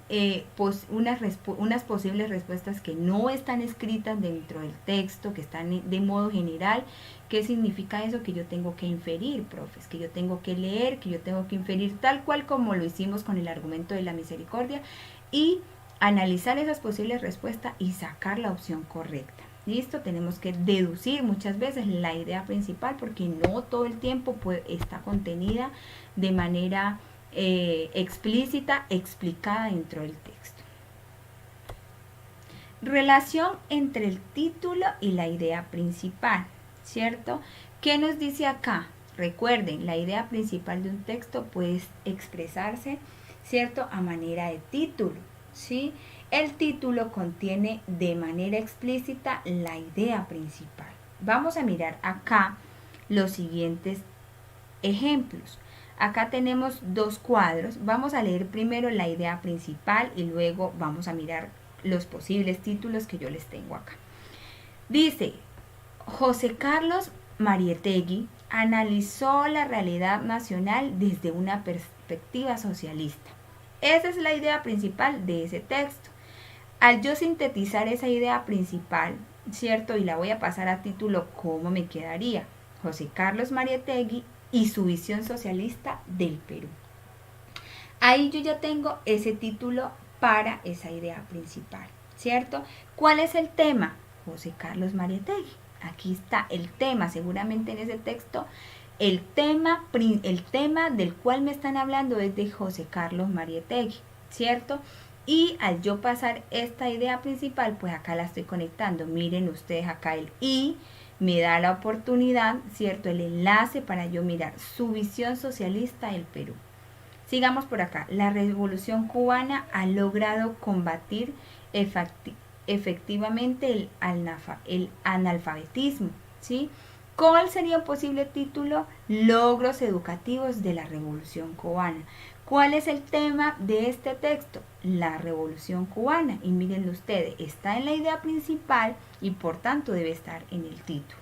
unas posibles respuestas que no están escritas dentro del texto, que están de modo general, ¿qué significa eso? Que yo tengo que inferir, profes, que yo tengo que leer, que yo tengo que inferir tal cual como lo hicimos con el argumento de la misericordia y analizar esas posibles respuestas y sacar la opción correcta. ¿Listo? Tenemos que deducir muchas veces la idea principal porque no todo el tiempo está contenida de manera explícita, explicada dentro del texto. Relación entre el título y la idea principal, ¿cierto? ¿Qué nos dice acá? Recuerden, la idea principal de un texto puede expresarse, ¿cierto? A manera de título, ¿sí? El título contiene de manera explícita la idea principal. Vamos a mirar acá los siguientes ejemplos. Acá tenemos dos cuadros. Vamos a leer primero la idea principal y luego vamos a mirar los posibles títulos que yo les tengo acá. Dice, José Carlos Mariátegui analizó la realidad nacional desde una perspectiva socialista. Esa es la idea principal de ese texto. Al yo sintetizar esa idea principal, ¿cierto? Y la voy a pasar a título, ¿cómo me quedaría? José Carlos Mariátegui y su visión socialista del Perú. Ahí yo ya tengo ese título para esa idea principal, ¿cierto? ¿Cuál es el tema? José Carlos Mariátegui. Aquí está el tema, seguramente en ese texto, el tema del cual me están hablando es de José Carlos Mariátegui, ¿cierto? Y al yo pasar esta idea principal, pues acá la estoy conectando. Miren ustedes acá el "y" me da la oportunidad, ¿cierto? El enlace para yo mirar su visión socialista del Perú. Sigamos por acá. La Revolución Cubana ha logrado combatir efectivamente el analfabetismo, ¿sí? ¿Cuál sería un posible título? Logros educativos de la Revolución Cubana. ¿Cuál es el tema de este texto? La Revolución Cubana. Y miren ustedes, está en la idea principal y por tanto debe estar en el título.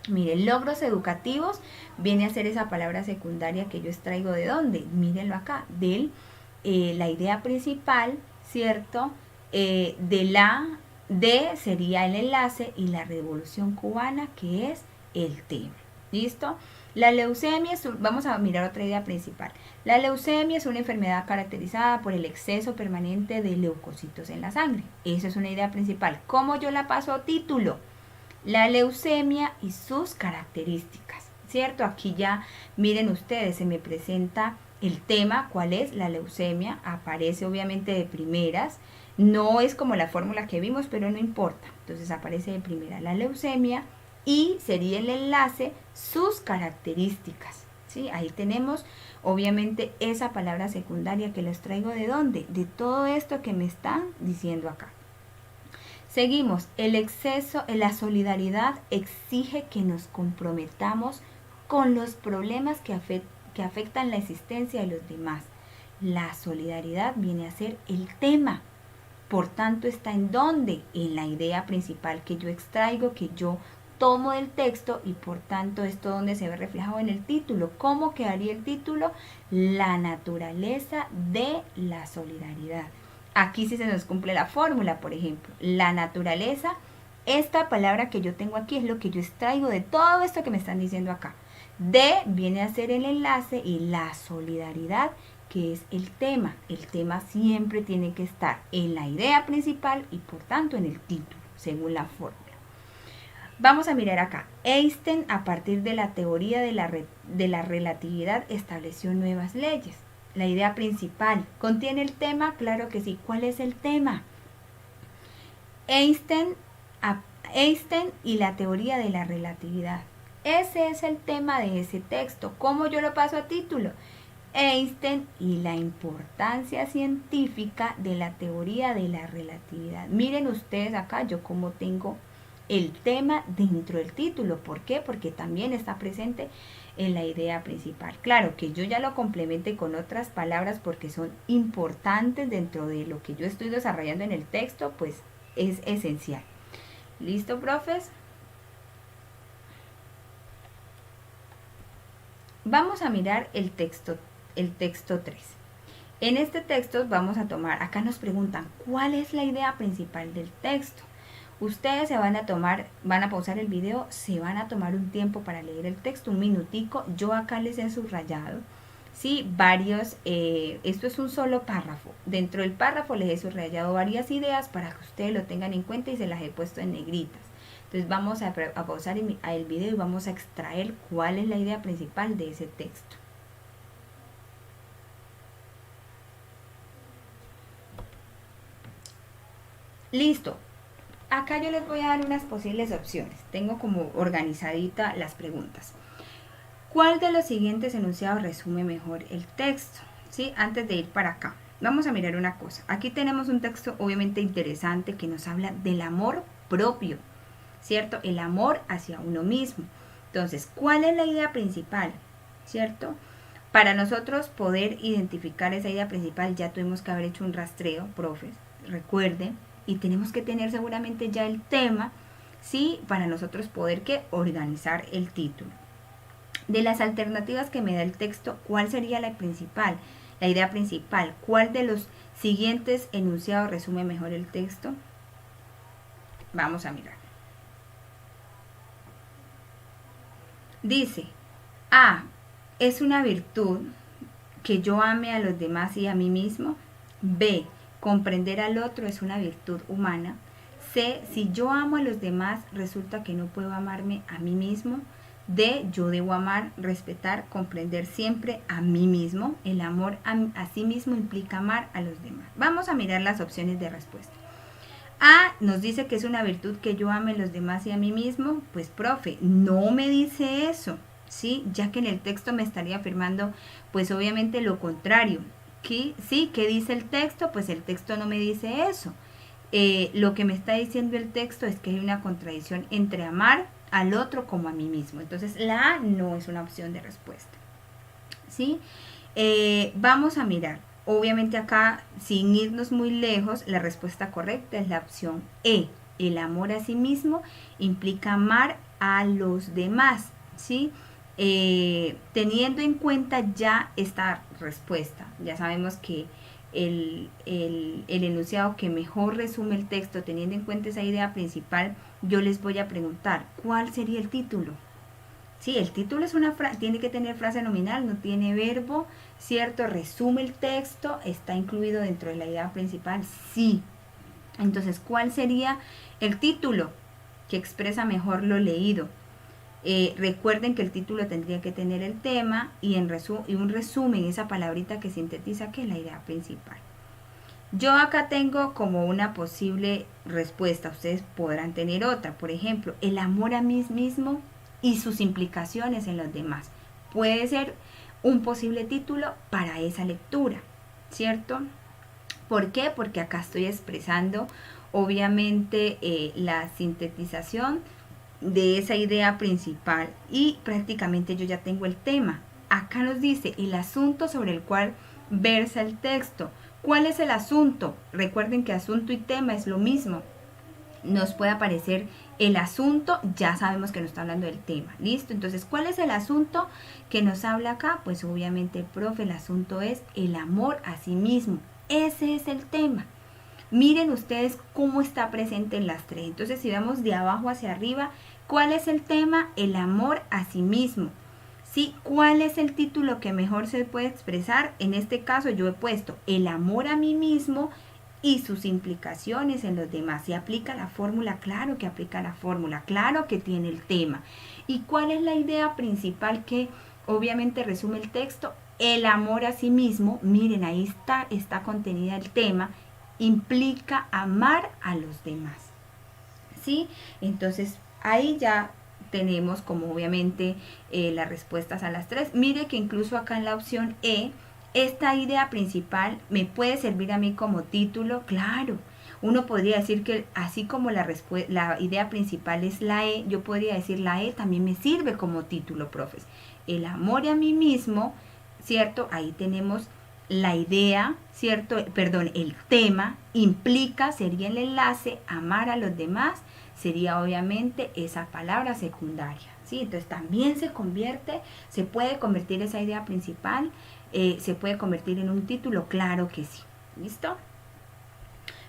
Miren, logros educativos viene a ser esa palabra secundaria que yo extraigo ¿de dónde? Mírenlo acá, de la idea principal, ¿cierto? De sería el enlace y la Revolución Cubana, que es el tema. ¿Listo? La leucemia vamos a mirar otra idea principal. La leucemia es una enfermedad caracterizada por el exceso permanente de leucocitos en la sangre. Esa es una idea principal. ¿Cómo yo la paso a título? La leucemia y sus características, ¿cierto? Aquí ya miren ustedes, se me presenta el tema, ¿cuál es? La leucemia, aparece obviamente de primeras, no es como la fórmula que vimos, pero no importa, entonces aparece de primera la leucemia y sería el enlace, sus características, ¿sí? Ahí tenemos obviamente esa palabra secundaria que les traigo ¿de dónde? De todo esto que me están diciendo acá. Seguimos, la solidaridad exige que nos comprometamos con los problemas que afectan la existencia de los demás. La solidaridad viene a ser el tema. Por tanto, ¿está en dónde? En la idea principal que yo extraigo, que yo tomo del texto y por tanto esto donde se ve reflejado en el título. ¿Cómo quedaría el título? La naturaleza de la solidaridad. Aquí sí se nos cumple la fórmula, por ejemplo, la naturaleza, esta palabra que yo tengo aquí es lo que yo extraigo de todo esto que me están diciendo acá. De viene a ser el enlace y la solidaridad, que es el tema. El tema siempre tiene que estar en la idea principal y por tanto en el título, según la fórmula. Vamos a mirar acá. Einstein, a partir de la teoría de la relatividad, estableció nuevas leyes. La idea principal. ¿Contiene el tema? Claro que sí. ¿Cuál es el tema? Einstein y la teoría de la relatividad. Ese es el tema de ese texto. ¿Cómo yo lo paso a título? Einstein y la importancia científica de la teoría de la relatividad. Miren ustedes acá, yo como tengo el tema dentro del título. ¿Por qué? Porque también está presente en la idea principal. Claro que yo ya lo complemente con otras palabras porque son importantes dentro de lo que yo estoy desarrollando en el texto, pues es esencial. ¿Listo, profes? Vamos a mirar el texto 3. En este texto vamos a tomar, acá nos preguntan, ¿cuál es la idea principal del texto? Ustedes van a pausar el video, se van a tomar un tiempo para leer el texto, un minutico. Yo acá les he subrayado, ¿sí? Esto es un solo párrafo. Dentro del párrafo les he subrayado varias ideas para que ustedes lo tengan en cuenta y se las he puesto en negritas. Entonces vamos a pausar el video y vamos a extraer cuál es la idea principal de ese texto. Listo. Acá yo les voy a dar unas posibles opciones. Tengo como organizadita las preguntas. ¿Cuál de los siguientes enunciados resume mejor el texto? ¿Sí? Antes de ir para acá, vamos a mirar una cosa. Aquí tenemos un texto obviamente interesante que nos habla del amor propio, ¿cierto? El amor hacia uno mismo. Entonces, ¿cuál es la idea principal? ¿Cierto? Para nosotros poder identificar esa idea principal ya tuvimos que haber hecho un rastreo, profes, recuerden. Y tenemos que tener seguramente ya el tema, ¿sí? Para nosotros poder organizar el título. De las alternativas que me da el texto, ¿cuál sería la principal? La idea principal. ¿Cuál de los siguientes enunciados resume mejor el texto? Vamos a mirar. Dice, A, es una virtud que yo ame a los demás y a mí mismo. B, comprender al otro es una virtud humana. C, si yo amo a los demás, resulta que no puedo amarme a mí mismo. D, yo debo amar, respetar, comprender siempre a mí mismo. El amor a sí mismo implica amar a los demás. Vamos a mirar las opciones de respuesta. A nos dice que es una virtud que yo ame a los demás y a mí mismo. Pues profe, no me dice eso, ¿sí? Ya que en el texto me estaría afirmando pues obviamente lo contrario. ¿Sí? ¿Qué dice el texto? Pues el texto no me dice eso. Lo que me está diciendo el texto es que hay una contradicción entre amar al otro como a mí mismo. Entonces la A no es una opción de respuesta, ¿sí? Vamos a mirar. Obviamente acá, sin irnos muy lejos, la respuesta correcta es la opción E. El amor a sí mismo implica amar a los demás, ¿sí? Teniendo en cuenta ya esta respuesta, ya sabemos que el enunciado que mejor resume el texto, teniendo en cuenta esa idea principal, yo les voy a preguntar, ¿cuál sería el título? Sí, el título es tiene que tener frase nominal, no tiene verbo, ¿cierto? Resume el texto, está incluido dentro de la idea principal, sí. Entonces, ¿cuál sería el título que expresa mejor lo leído? Recuerden que el título tendría que tener el tema y un resumen, esa palabrita que sintetiza que es la idea principal. Yo acá tengo como una posible respuesta, ustedes podrán tener otra, por ejemplo, el amor a mí mismo y sus implicaciones en los demás. Puede ser un posible título para esa lectura, ¿cierto? ¿Por qué? Porque acá estoy expresando obviamente la sintetización de esa idea principal y prácticamente yo ya tengo el tema. Acá nos dice el asunto sobre el cual versa el texto. ¿Cuál es el asunto? Recuerden que asunto y tema es lo mismo. Nos puede aparecer el asunto, ya sabemos que nos está hablando del tema. ¿Listo? Entonces, ¿cuál es el asunto que nos habla acá? Pues obviamente, profe, el asunto es el amor a sí mismo. Ese es el tema. Miren ustedes cómo está presente en las tres. Entonces, si vamos de abajo hacia arriba, ¿cuál es el tema? El amor a sí mismo. ¿Sí? ¿Cuál es el título que mejor se puede expresar? En este caso yo he puesto el amor a mí mismo y sus implicaciones en los demás. ¿Se aplica la fórmula? Claro que aplica la fórmula, claro que tiene el tema. ¿Y cuál es la idea principal que obviamente resume el texto? El amor a sí mismo, miren, ahí está contenida el tema, implica amar a los demás. ¿Sí? Entonces ahí ya tenemos como obviamente las respuestas a las tres. Mire que incluso acá en la opción E, esta idea principal me puede servir a mí como título, claro. Uno podría decir que así como la idea principal es la E, yo podría decir la E también me sirve como título, profes. El amor a mí mismo, ¿cierto? Ahí tenemos la idea, ¿cierto? Perdón, el tema implica, sería el enlace, amar a los demás, sería obviamente esa palabra secundaria, ¿sí? Entonces también se puede convertir esa idea principal, se puede convertir en un título, claro que sí. ¿Listo?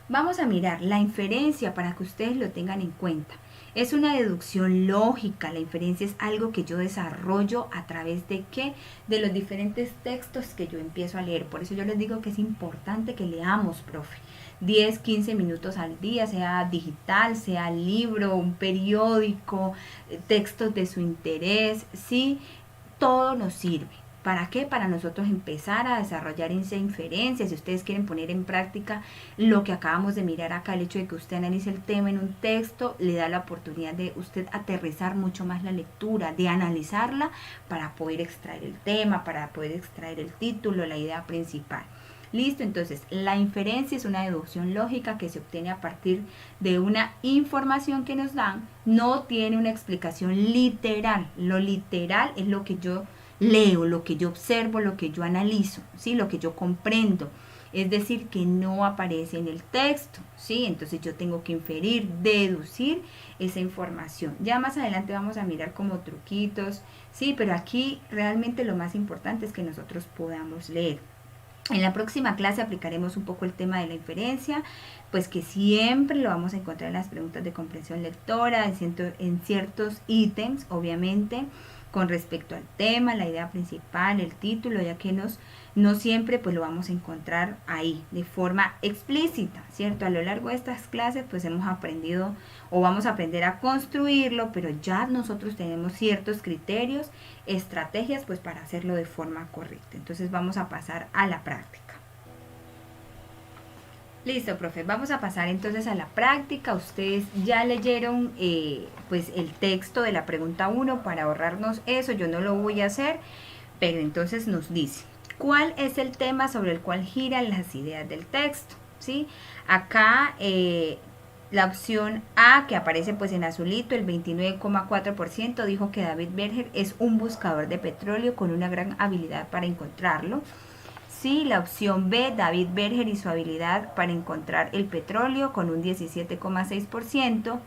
Vamos a mirar la inferencia para que ustedes lo tengan en cuenta. Es una deducción lógica, la inferencia es algo que yo desarrollo a través de ¿qué? De los diferentes textos que yo empiezo a leer. Por eso yo les digo que es importante que leamos, profe. 10, 15 minutos al día, sea digital, sea libro, un periódico, textos de su interés, ¿sí? Todo nos sirve. ¿Para qué? Para nosotros empezar a desarrollar esa inferencia. Si ustedes quieren poner en práctica lo que acabamos de mirar acá, el hecho de que usted analice el tema en un texto, le da la oportunidad de usted aterrizar mucho más la lectura, de analizarla para poder extraer el tema, para poder extraer el título, la idea principal. Listo, entonces la inferencia es una deducción lógica que se obtiene a partir de una información que nos dan, no tiene una explicación literal. Lo literal es lo que yo leo, lo que yo observo, lo que yo analizo, ¿sí? Lo que yo comprendo. Es decir, que no aparece en el texto, ¿sí? Entonces yo tengo que inferir, deducir esa información. Ya más adelante vamos a mirar como truquitos, ¿sí? Pero aquí realmente lo más importante es que nosotros podamos leer. En la próxima clase aplicaremos un poco el tema de la inferencia, pues que siempre lo vamos a encontrar en las preguntas de comprensión lectora, en ciertos ítems, obviamente, con respecto al tema, la idea principal, el título, ya que no siempre pues lo vamos a encontrar ahí de forma explícita, ¿cierto? A lo largo de estas clases pues hemos aprendido o vamos a aprender a construirlo, pero ya nosotros tenemos ciertos criterios, estrategias pues para hacerlo de forma correcta. Entonces vamos a pasar a la práctica. Listo, profe, vamos a pasar entonces a la práctica. Ustedes ya leyeron pues el texto de la pregunta 1 para ahorrarnos eso, yo no lo voy a hacer, pero entonces nos dice, ¿cuál es el tema sobre el cual giran las ideas del texto? ¿Sí? Acá la opción A, que aparece pues en azulito, el 29,4% dijo que David Berger es un buscador de petróleo con una gran habilidad para encontrarlo. Sí, la opción B, David Berger y su habilidad para encontrar el petróleo con un 17,6%.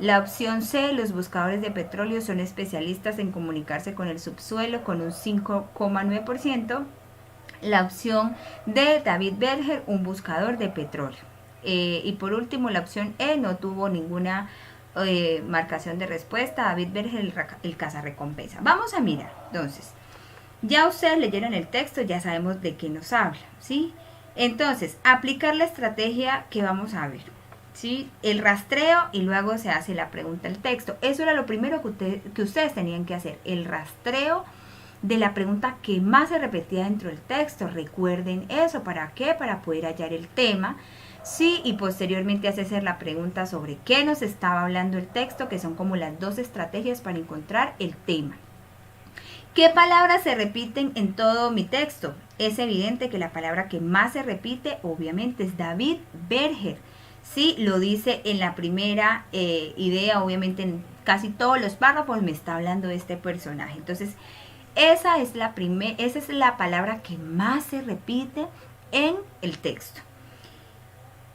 La opción C, los buscadores de petróleo son especialistas en comunicarse con el subsuelo con un 5,9%. La opción D, David Berger, un buscador de petróleo. Y por último, la opción E no tuvo ninguna marcación de respuesta. David Berger, el cazarrecompensa. Vamos a mirar, entonces. Ya ustedes leyeron el texto, ya sabemos de qué nos habla, ¿sí? Entonces, aplicar la estrategia que vamos a ver, ¿sí? El rastreo y luego se hace la pregunta del texto. Eso era lo primero que ustedes tenían que hacer, el rastreo de la pregunta que más se repetía dentro del texto. Recuerden eso, ¿para qué? Para poder hallar el tema, ¿sí? Y posteriormente hacer la pregunta sobre qué nos estaba hablando el texto, que son como las dos estrategias para encontrar el tema. ¿Qué palabras se repiten en todo mi texto? Es evidente que la palabra que más se repite, obviamente, es David Berger. Sí, lo dice en la primera idea, obviamente en casi todos los párrafos me está hablando de este personaje. Entonces, esa es la palabra que más se repite en el texto.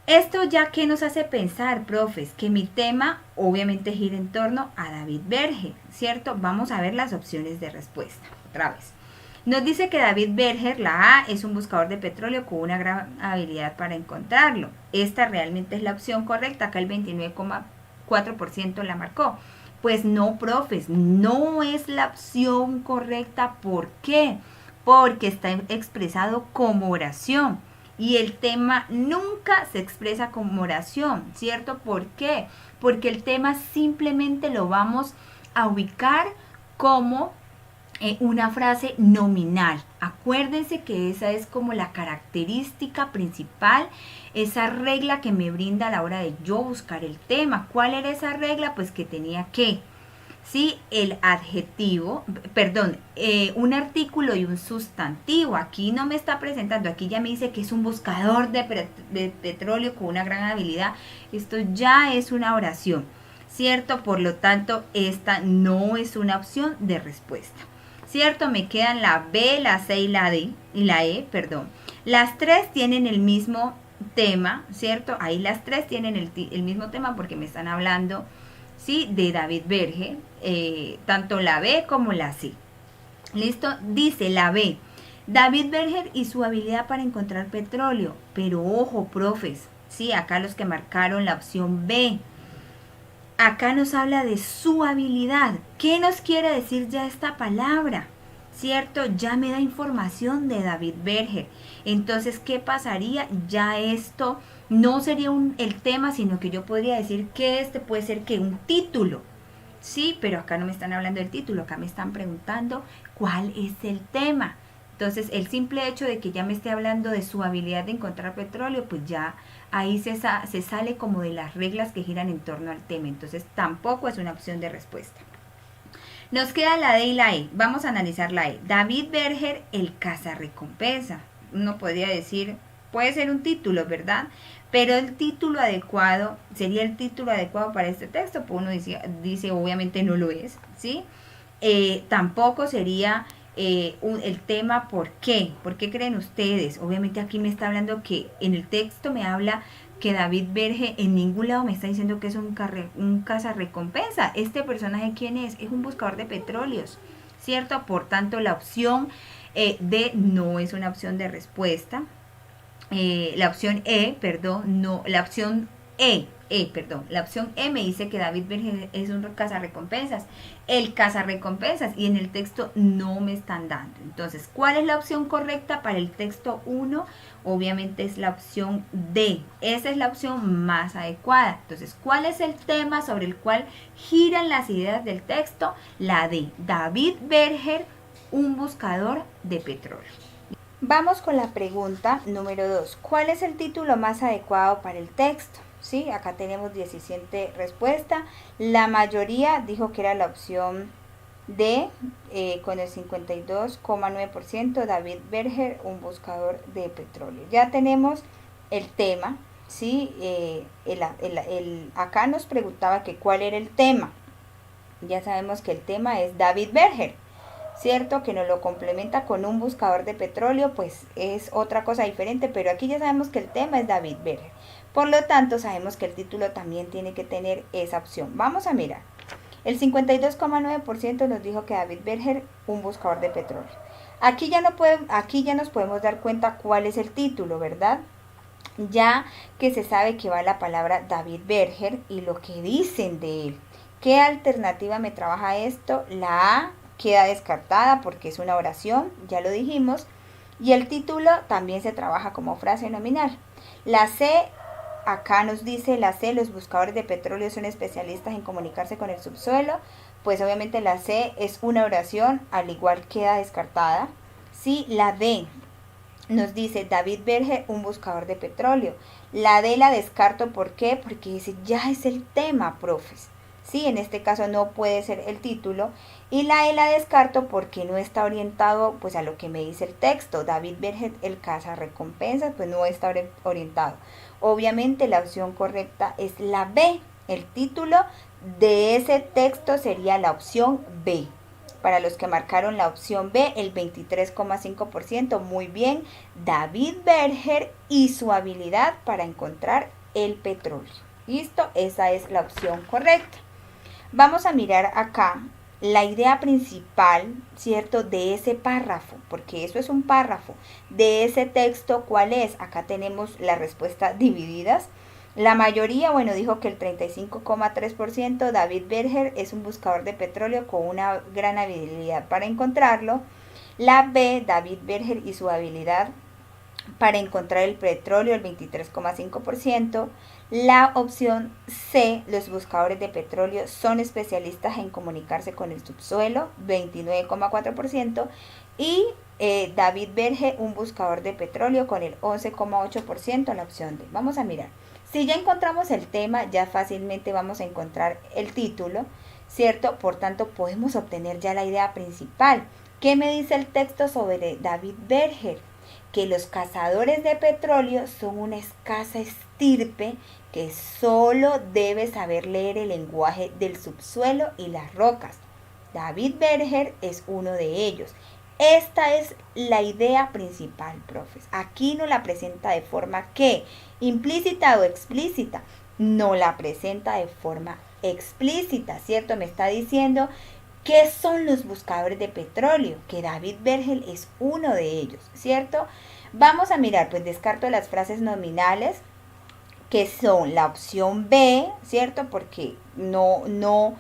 Esto ya que nos hace pensar, profes, que mi tema obviamente gira en torno a David Berger, ¿cierto? Vamos a ver las opciones de respuesta, otra vez. Nos dice que David Berger, la A, es un buscador de petróleo con una gran habilidad para encontrarlo. Esta realmente es la opción correcta, acá el 29,4% la marcó. Pues no, profes, no es la opción correcta. ¿Por qué? Porque está expresado como oración. Y el tema nunca se expresa como oración, ¿cierto? ¿Por qué? Porque el tema simplemente lo vamos a ubicar como una frase nominal. Acuérdense que esa es como la característica principal, esa regla que me brinda a la hora de yo buscar el tema. ¿Cuál era esa regla? Pues que tenía que... ¿sí? El adjetivo, perdón, un artículo y un sustantivo. Aquí no me está presentando, aquí ya me dice que es un buscador de petróleo con una gran habilidad. Esto ya es una oración, ¿cierto? Por lo tanto, esta no es una opción de respuesta, ¿cierto? Me quedan la B, la C y la D, y la E, perdón. Las tres tienen el mismo tema, ¿cierto? Ahí las tres tienen el mismo tema porque me están hablando, ¿sí? De David Berger, tanto la B como la C. ¿Listo? Dice la B, David Berger y su habilidad para encontrar petróleo. Pero ojo, profes, ¿sí? Acá los que marcaron la opción B. Acá nos habla de su habilidad. ¿Qué nos quiere decir ya esta palabra? ¿Cierto? Ya me da información de David Berger. Entonces, ¿qué pasaría? Ya esto no sería el tema, sino que yo podría decir que este puede ser que un título. Sí, pero acá no me están hablando del título, acá me están preguntando cuál es el tema. Entonces, el simple hecho de que ya me esté hablando de su habilidad de encontrar petróleo, pues ya ahí se sale como de las reglas que giran en torno al tema. Entonces, tampoco es una opción de respuesta. Nos queda la D y la E. Vamos a analizar la E. David Berger, el cazarrecompensa. Uno podría decir, puede ser un título, ¿verdad? Pero el título adecuado, ¿sería el título adecuado para este texto? Pues uno dice obviamente no lo es, ¿sí? Tampoco sería el tema ¿por qué? ¿Por qué creen ustedes? Obviamente aquí me está hablando que en el texto me habla que David Berger en ningún lado me está diciendo que es un cazarrecompensa. Este personaje, ¿quién es? Es un buscador de petróleos, ¿cierto? Por tanto, la opción D no es una opción de respuesta. La opción E, perdón, no, la opción La opción E me dice que David Berger es un cazarrecompensas. El cazarrecompensas y en el texto no me están dando. Entonces, ¿cuál es la opción correcta para el texto 1? Obviamente es la opción D. Esa es la opción más adecuada. Entonces, ¿cuál es el tema sobre el cual giran las ideas del texto? La D. David Berger, un buscador de petróleo. Vamos con la pregunta número 2. ¿Cuál es el título más adecuado para el texto? ¿Sí? Acá tenemos 17 respuestas. La mayoría dijo que era la opción D, con el 52,9%, David Berger, un buscador de petróleo. Ya tenemos el tema, ¿sí? Acá nos preguntaba que cuál era el tema. Ya sabemos que el tema es David Berger, ¿cierto? Que nos lo complementa con un buscador de petróleo, pues es otra cosa diferente, pero aquí ya sabemos que el tema es David Berger. Por lo tanto, sabemos que el título también tiene que tener esa opción. Vamos a mirar. El 52,9% nos dijo que David Berger, un buscador de petróleo. Aquí ya nos podemos dar cuenta cuál es el título, ¿verdad? Ya que se sabe que va la palabra David Berger y lo que dicen de él. ¿Qué alternativa me trabaja esto? La A queda descartada porque es una oración, ya lo dijimos. Y el título también se trabaja como frase nominal. La C, acá nos dice la C, los buscadores de petróleo son especialistas en comunicarse con el subsuelo. Pues obviamente la C es una oración, al igual queda descartada. Sí, la D nos dice David Berger, un buscador de petróleo. La D la descarto, ¿por qué? Porque dice, ya es el tema, profes. Sí, en este caso no puede ser el título. Y la E la descarto porque no está orientado pues a lo que me dice el texto. David Berger, el cazarrecompensas, pues no está orientado. Obviamente la opción correcta es la B. El título de ese texto sería la opción B. Para los que marcaron la opción B, el 23,5%, muy bien, David Berger y su habilidad para encontrar el petróleo. ¿Listo? Esa es la opción correcta. Vamos a mirar acá la idea principal, ¿cierto? De ese párrafo, porque eso es un párrafo. De ese texto, ¿cuál es? Acá tenemos la respuesta divididas. La mayoría, bueno, dijo que el 35,3%, David Berger es un buscador de petróleo con una gran habilidad para encontrarlo. La B, David Berger y su habilidad para encontrar el petróleo, el 23,5%. La opción C, los buscadores de petróleo son especialistas en comunicarse con el subsuelo, 29,4%. Y David Berger, un buscador de petróleo, con el 11,8%, la opción D. Vamos a mirar. Si ya encontramos el tema, ya fácilmente vamos a encontrar el título, ¿cierto? Por tanto, podemos obtener ya la idea principal. ¿Qué me dice el texto sobre David Berger? Que los cazadores de petróleo son una escasa estirpe que solo debe saber leer el lenguaje del subsuelo y las rocas. David Berger es uno de ellos. Esta es la idea principal, profes. Aquí no la presenta de forma ¿qué? Implícita o explícita. No la presenta de forma explícita, ¿cierto? Me está diciendo ¿qué son los buscadores de petróleo? Que David Berger es uno de ellos, ¿cierto? Vamos a mirar, pues descarto las frases nominales, que son la opción B, ¿cierto? Porque no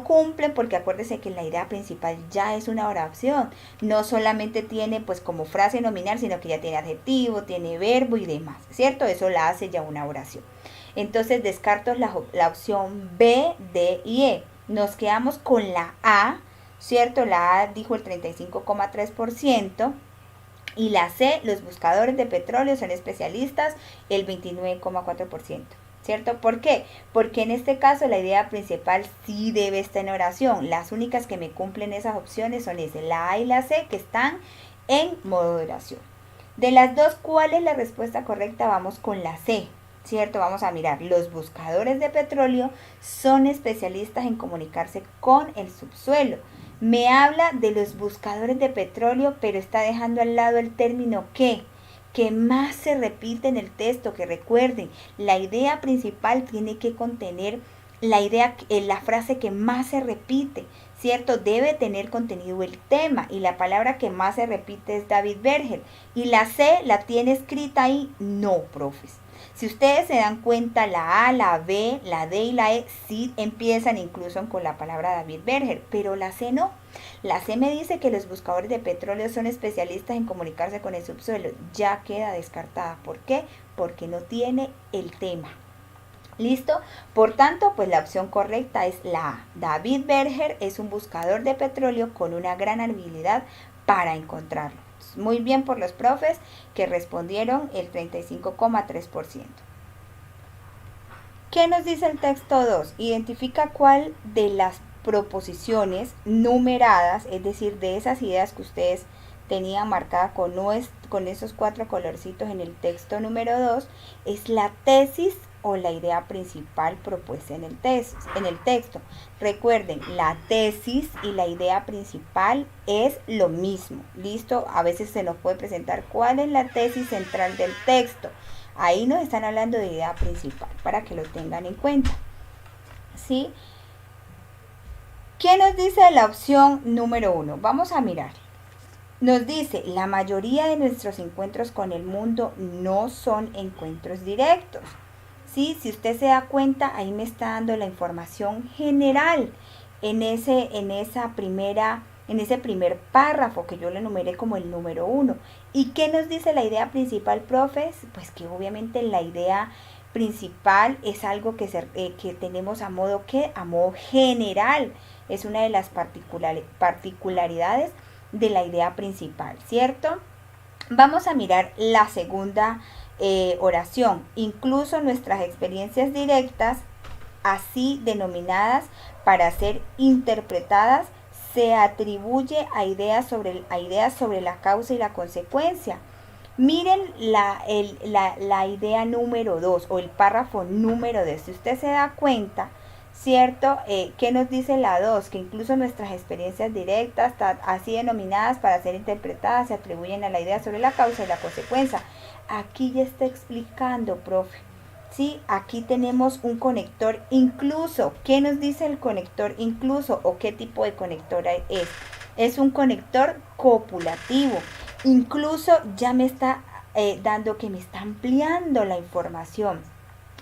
cumplen, porque acuérdense que la idea principal ya es una oración. No solamente tiene pues como frase nominal, sino que ya tiene adjetivo, tiene verbo y demás, ¿cierto? Eso la hace ya una oración. Entonces descarto la opción B, D y E. Nos quedamos con la A, ¿cierto? La A dijo el 35,3%. Y la C, los buscadores de petróleo son especialistas, el 29,4%. ¿Cierto? ¿Por qué? Porque en este caso la idea principal sí debe estar en oración. Las únicas que me cumplen esas opciones son la A y la C, que están en modo de oración. De las dos, ¿cuál es la respuesta correcta? Vamos con la C. ¿Cierto? Vamos a mirar. Los buscadores de petróleo son especialistas en comunicarse con el subsuelo. Me habla de los buscadores de petróleo, pero está dejando al lado el término que más se repite en el texto, que recuerden, la idea principal tiene que contener la frase que más se repite, ¿cierto? Debe tener contenido el tema, y la palabra que más se repite es David Berger. ¿Y la C la tiene escrita ahí? No, profes. Si ustedes se dan cuenta, la A, la B, la D y la E sí empiezan incluso con la palabra David Berger, pero la C no. La C me dice que los buscadores de petróleo son especialistas en comunicarse con el subsuelo. Ya queda descartada. ¿Por qué? Porque no tiene el tema. ¿Listo? Por tanto, pues la opción correcta es la A. David Berger es un buscador de petróleo con una gran habilidad para encontrarlo. Muy bien por los profes que respondieron el 35,3%. ¿Qué nos dice el texto 2? Identifica cuál de las proposiciones numeradas, es decir, de esas ideas que ustedes tenían marcadas con esos 4 colorcitos en el texto número 2, es la tesis o la idea principal propuesta en el texto. Recuerden, la tesis y la idea principal es lo mismo. ¿Listo? A veces se nos puede presentar cuál es la tesis central del texto. Ahí nos están hablando de idea principal, para que lo tengan en cuenta. ¿Sí? ¿Qué nos dice la opción número 1? Vamos a mirar. Nos dice, la mayoría de nuestros encuentros con el mundo no son encuentros directos. ¿Sí? Si usted se da cuenta, ahí me está dando la información general en ese primer párrafo que yo le enumeré como el número 1. ¿Y qué nos dice la idea principal, profes? Pues que obviamente la idea principal es algo que tenemos a modo general. Es una de las particularidades de la idea principal, ¿cierto? Vamos a mirar la segunda oración. Incluso nuestras experiencias directas, así denominadas para ser interpretadas, se atribuye a ideas sobre la causa y la consecuencia. Miren la idea número 2 o el párrafo número 2. Si usted se da cuenta, ¿cierto? ¿Qué nos dice la 2? Que incluso nuestras experiencias directas, así denominadas para ser interpretadas, se atribuyen a la idea sobre la causa y la consecuencia. Aquí ya está explicando, profe. ¿Sí? Aquí tenemos un conector incluso. ¿Qué nos dice el conector incluso o qué tipo de conector es? Es un conector copulativo. Incluso ya me está dando que me está ampliando la información.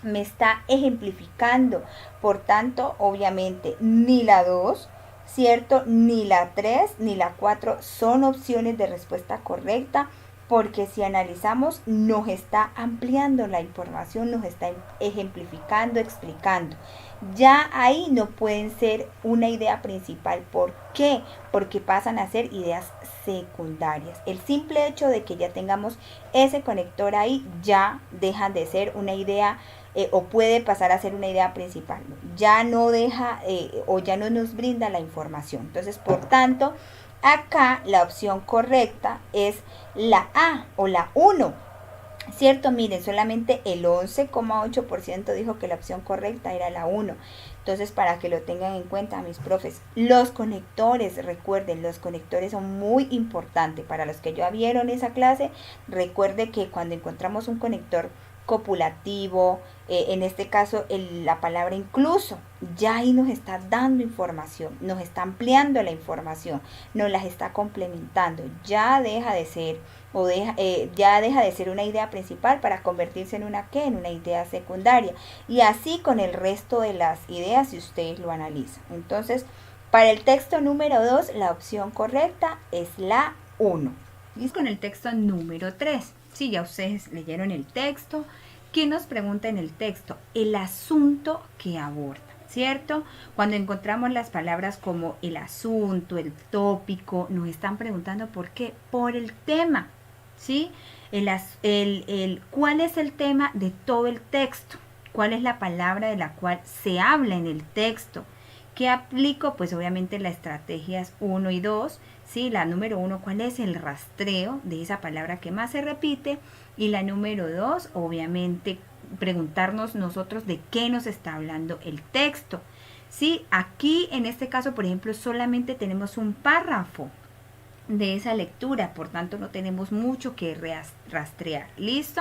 Me está ejemplificando. Por tanto, obviamente, ni la 2, ¿cierto? Ni la 3, ni la 4 son opciones de respuesta correcta, porque si analizamos, nos está ampliando la información, nos está ejemplificando, explicando. Ya ahí no pueden ser una idea principal. ¿Por qué? Porque pasan a ser ideas secundarias. El simple hecho de que ya tengamos ese conector ahí ya dejan de ser una idea o puede pasar a ser una idea principal. Ya no deja o ya no nos brinda la información. Entonces, por tanto, acá la opción correcta es la A o la 1. ¿Cierto? Miren, solamente el 11,8% dijo que la opción correcta era la 1. Entonces, para que lo tengan en cuenta, mis profes, los conectores, recuerden, los conectores son muy importantes. Para los que ya vieron esa clase, recuerde que cuando encontramos un conector copulativo, en este caso la palabra incluso, ya ahí nos está dando información, nos está ampliando la información, nos las está complementando, ya deja de ser una idea principal para convertirse en una idea secundaria, y así con el resto de las ideas si ustedes lo analizan. Entonces, para el texto número 2, la opción correcta es la 1. Y con el texto número 3. Sí, ya ustedes leyeron el texto. ¿Qué nos pregunta en el texto? El asunto que aborda, ¿cierto? Cuando encontramos las palabras como el asunto, el tópico, nos están preguntando ¿por qué? Por el tema, ¿sí? ¿Cuál es el tema de todo el texto? ¿Cuál es la palabra de la cual se habla en el texto? ¿Qué aplico? Pues obviamente las estrategias 1 y 2, ¿sí? La número 1, ¿cuál es el rastreo de esa palabra que más se repite? Y la número 2, obviamente, preguntarnos nosotros de qué nos está hablando el texto. ¿Sí? Aquí, en este caso, por ejemplo, solamente tenemos un párrafo de esa lectura, por tanto no tenemos mucho que rastrear. ¿Listo?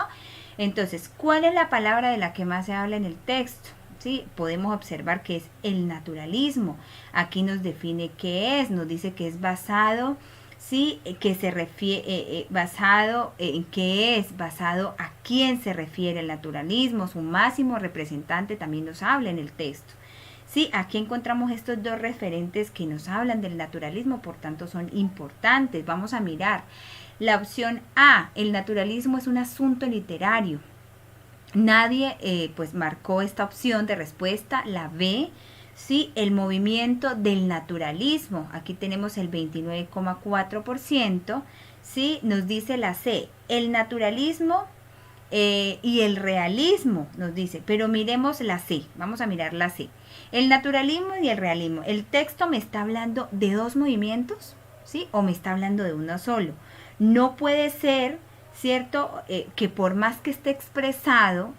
Entonces, ¿cuál es la palabra de la que más se habla en el texto? ¿Sí? Podemos observar que es el naturalismo. Aquí nos define qué es, nos dice que es basado ¿sí? Que se refiere, basado en qué es, basado a quién se refiere el naturalismo, su máximo representante también nos habla en el texto. Sí, aquí encontramos estos dos referentes que nos hablan del naturalismo, por tanto son importantes. Vamos a mirar. La opción A, el naturalismo es un asunto literario. Nadie pues marcó esta opción de respuesta. La B, sí, el movimiento del naturalismo. Aquí tenemos el 29,4%. Sí, nos dice la C, el naturalismo y el realismo, nos dice. Pero miremos la C, vamos a mirar la C. El naturalismo y el realismo. ¿El texto me está hablando de dos movimientos? ¿Sí? ¿O me está hablando de uno solo? No puede ser, ¿cierto? Que por más que esté expresado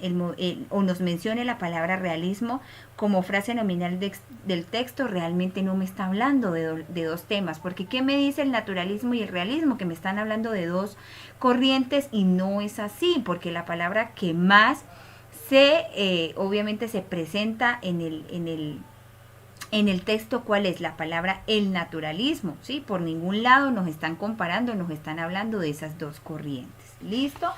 o nos mencione la palabra realismo como frase nominal del texto, realmente no me está hablando de dos temas. Porque ¿qué me dice el naturalismo y el realismo? Que me están hablando de dos corrientes y no es así, porque la palabra que más obviamente se presenta en el texto, ¿cuál es? La palabra el naturalismo, ¿sí? Por ningún lado nos están comparando, nos están hablando de esas dos corrientes. ¿Listo?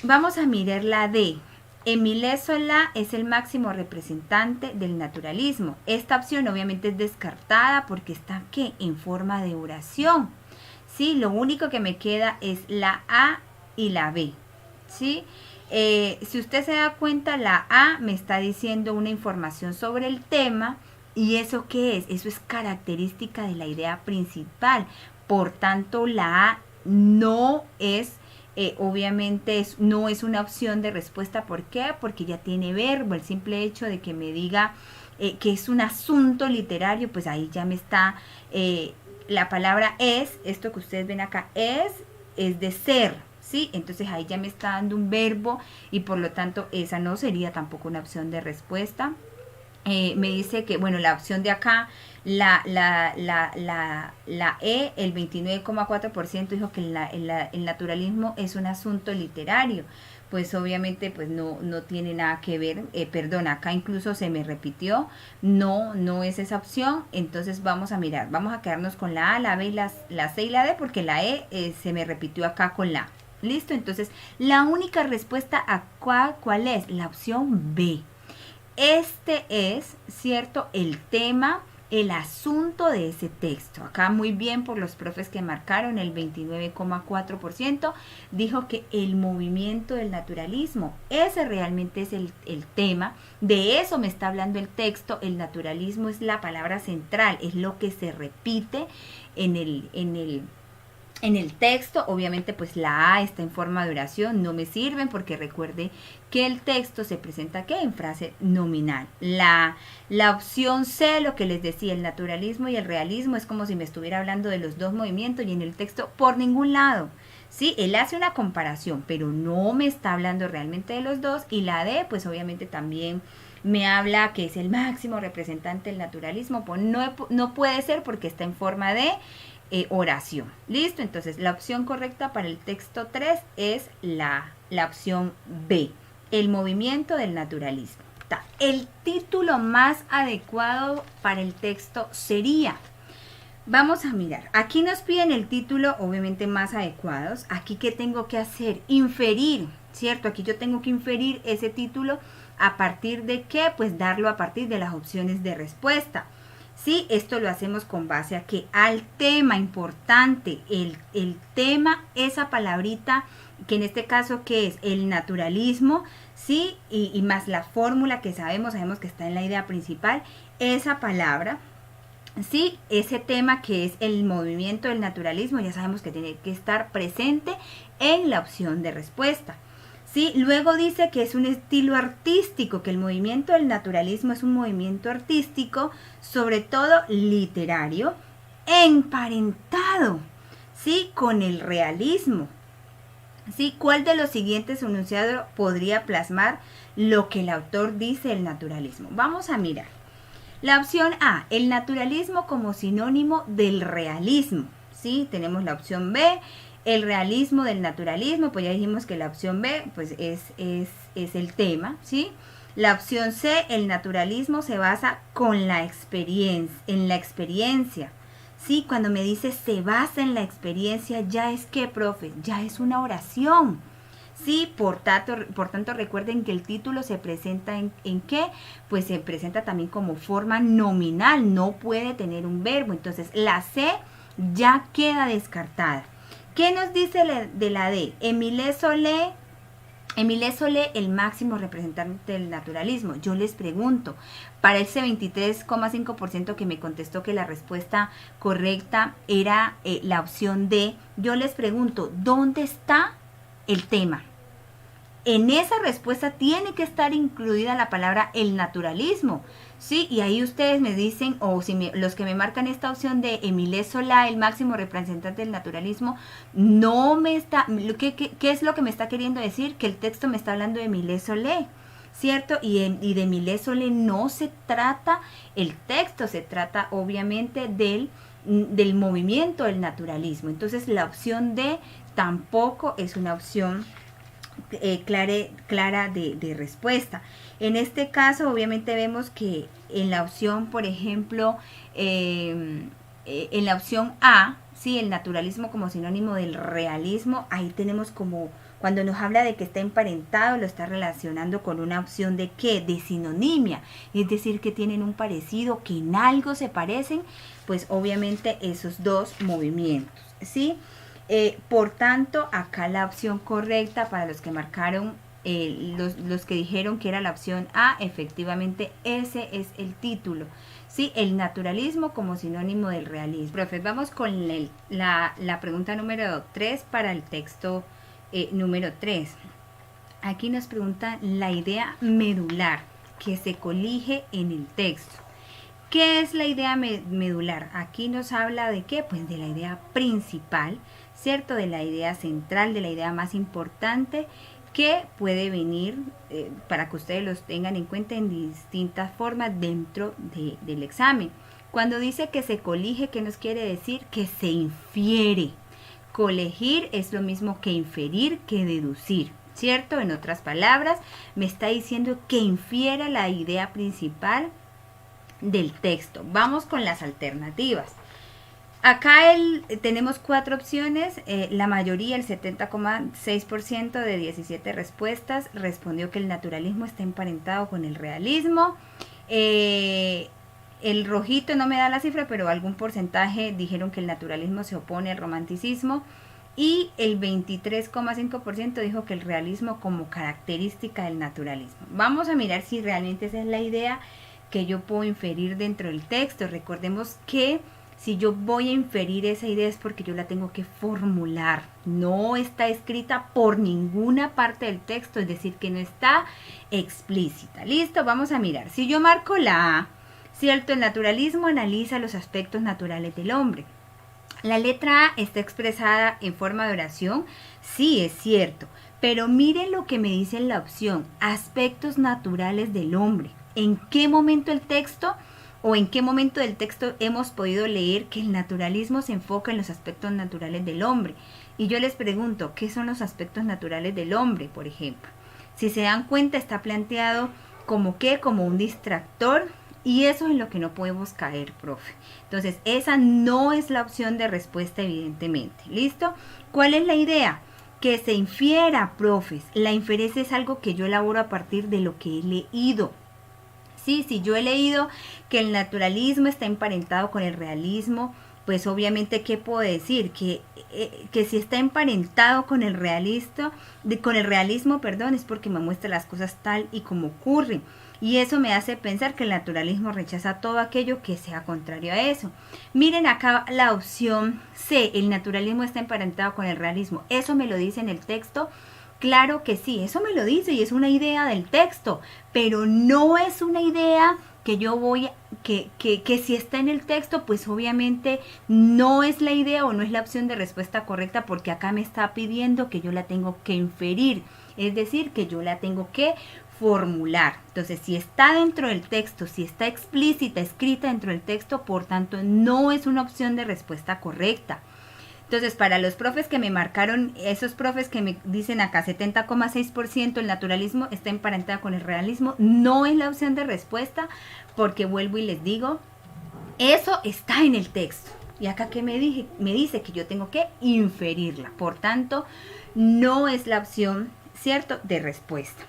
Vamos a mirar la D. Émile Zola es el máximo representante del naturalismo. Esta opción obviamente es descartada porque está, ¿qué? En forma de oración. ¿Sí? Lo único que me queda es la A y la B. ¿Sí? Si usted se da cuenta, la A me está diciendo una información sobre el tema. ¿Y eso qué es? Eso es característica de la idea principal. Por tanto, la A no es, obviamente, no es una opción de respuesta. ¿Por qué? Porque ya tiene verbo. El simple hecho de que me diga que es un asunto literario, pues ahí ya me está, la palabra es, esto que ustedes ven acá, es de ser. ¿Sí? Entonces ahí ya me está dando un verbo y por lo tanto esa no sería tampoco una opción de respuesta. Me dice que, bueno, la opción de acá, la E, el 29,4% dijo que el naturalismo es un asunto literario. Pues obviamente pues no tiene nada que ver, perdón, acá incluso se me repitió, no es esa opción. Entonces vamos a mirar, vamos a quedarnos con la A, la B, la C y la D, porque la E se me repitió acá con la A. ¿Listo? Entonces, la única respuesta a ¿cuál es? La opción B. Este es, ¿cierto? El tema, el asunto de ese texto. Acá muy bien por los profes que marcaron, el 29,4% dijo que el movimiento del naturalismo, ese realmente es el tema. De eso me está hablando el texto. El naturalismo es la palabra central, es lo que se repite en el texto. Obviamente pues la A está en forma de oración, no me sirven porque recuerde que el texto se presenta ¿qué? En frase nominal. La opción C, lo que les decía, el naturalismo y el realismo es como si me estuviera hablando de los dos movimientos y en el texto por ningún lado. Sí, él hace una comparación, pero no me está hablando realmente de los dos. Y la D, pues obviamente también me habla que es el máximo representante del naturalismo, pues no puede ser porque está en forma de oración. ¿Listo? Entonces la opción correcta para el texto 3 es la opción B, el movimiento del naturalismo. El título más adecuado para el texto sería, vamos a mirar, aquí nos piden el título obviamente más adecuados. Aquí ¿qué tengo que hacer? Inferir, ¿cierto? Aquí yo tengo que inferir ese título a partir de ¿qué? Pues darlo a partir de las opciones de respuesta. Sí, esto lo hacemos con base a que al tema importante, el tema, esa palabrita, que en este caso que es el naturalismo, sí, y más la fórmula que sabemos que está en la idea principal, esa palabra, sí, ese tema que es el movimiento del naturalismo, ya sabemos que tiene que estar presente en la opción de respuesta. ¿Sí? Luego dice que es un estilo artístico, que el movimiento del naturalismo es un movimiento artístico, sobre todo literario, emparentado, ¿sí? Con el realismo. ¿Sí? ¿Cuál de los siguientes enunciados podría plasmar lo que el autor dice del naturalismo? Vamos a mirar. La opción A, el naturalismo como sinónimo del realismo. ¿Sí? Tenemos la opción B, el realismo del naturalismo, pues ya dijimos que la opción B pues es el tema, ¿sí? La opción C, el naturalismo se basa en la experiencia, Sí, cuando me dice se basa en la experiencia, ya es que, profe, ya es una oración. Sí, por tanto recuerden que el título se presenta en qué, pues se presenta también como forma nominal, no puede tener un verbo, entonces la C ya queda descartada. ¿Qué nos dice de la D? Émile Solé, el máximo representante del naturalismo. Yo les pregunto, para ese 23,5% que me contestó que la respuesta correcta era la opción D, yo les pregunto, ¿dónde está el tema? En esa respuesta tiene que estar incluida la palabra el naturalismo, ¿sí? Y ahí ustedes me dicen, o si los que me marcan esta opción de Émile Zola, el máximo representante del naturalismo, no me está, ¿qué es lo que me está queriendo decir? Que el texto me está hablando de Émile Zola, ¿cierto? Y de Émile Zola no se trata el texto, se trata obviamente del movimiento del naturalismo. Entonces la opción D tampoco es una opción clara de respuesta. En este caso, obviamente vemos que en la opción, por ejemplo, en la opción A, ¿sí? El naturalismo como sinónimo del realismo, ahí tenemos como, cuando nos habla de que está emparentado, lo está relacionando con una opción de ¿qué? De sinonimia, es decir, que tienen un parecido, que en algo se parecen, pues obviamente esos dos movimientos, ¿sí? Por tanto, acá la opción correcta para los que marcaron, los que dijeron que era la opción A, efectivamente ese es el título. Sí, el naturalismo como sinónimo del realismo. Profe, vamos con la pregunta número 3 para el texto número 3. Aquí nos pregunta la idea medular que se colige en el texto. ¿Qué es la idea medular? Aquí nos habla de qué, pues de la idea principal, ¿cierto? De la idea central, de la idea más importante que puede venir para que ustedes los tengan en cuenta en distintas formas dentro del examen. Cuando dice que se colige, ¿qué nos quiere decir? Que se infiere. Colegir es lo mismo que inferir, que deducir, ¿cierto? En otras palabras, me está diciendo que infiera la idea principal del texto. Vamos con las alternativas. Acá tenemos 4 opciones, la mayoría, el 70,6% de 17 respuestas, respondió que el naturalismo está emparentado con el realismo. El rojito no me da la cifra, pero algún porcentaje dijeron que el naturalismo se opone al romanticismo. Y el 23,5% dijo que el realismo como característica del naturalismo. Vamos a mirar si realmente esa es la idea que yo puedo inferir dentro del texto. Recordemos que si yo voy a inferir esa idea es porque yo la tengo que formular. No está escrita por ninguna parte del texto, es decir, que no está explícita. ¿Listo? Vamos a mirar. Si yo marco la A, ¿cierto? El naturalismo analiza los aspectos naturales del hombre. La letra A está expresada en forma de oración. Sí, es cierto. Pero miren lo que me dice en la opción. Aspectos naturales del hombre. ¿En qué momento el texto o en qué momento del texto hemos podido leer que el naturalismo se enfoca en los aspectos naturales del hombre? Y yo les pregunto, ¿qué son los aspectos naturales del hombre, por ejemplo? Si se dan cuenta, está planteado como ¿qué? Como un distractor, y eso es en lo que no podemos caer, profe. Entonces, esa no es la opción de respuesta, evidentemente. ¿Listo? ¿Cuál es la idea? Que se infiera, profes. La inferencia es algo que yo elaboro a partir de lo que he leído. Sí, si yo he leído que el naturalismo está emparentado con el realismo, pues obviamente, ¿qué puedo decir? Que si está emparentado con el realismo, perdón, es porque me muestra las cosas tal y como ocurren. Y eso me hace pensar que el naturalismo rechaza todo aquello que sea contrario a eso. Miren acá la opción C, el naturalismo está emparentado con el realismo. ¿Eso me lo dice en el texto? Claro que sí, eso me lo dice y es una idea del texto, pero no es una idea que yo voy, que si está en el texto, pues obviamente no es la idea o no es la opción de respuesta correcta, porque acá me está pidiendo que yo la tengo que inferir, es decir, que yo la tengo que formular. Entonces, si está dentro del texto, si está explícita, escrita dentro del texto, por tanto, no es una opción de respuesta correcta. Entonces, para los profes que me marcaron, esos profes que me dicen acá 70,6% el naturalismo está emparentado con el realismo, no es la opción de respuesta, porque vuelvo y les digo, Eso está en el texto. Y acá que me dice que yo tengo que inferirla. Por tanto, no es la opción, ¿cierto?, de respuesta.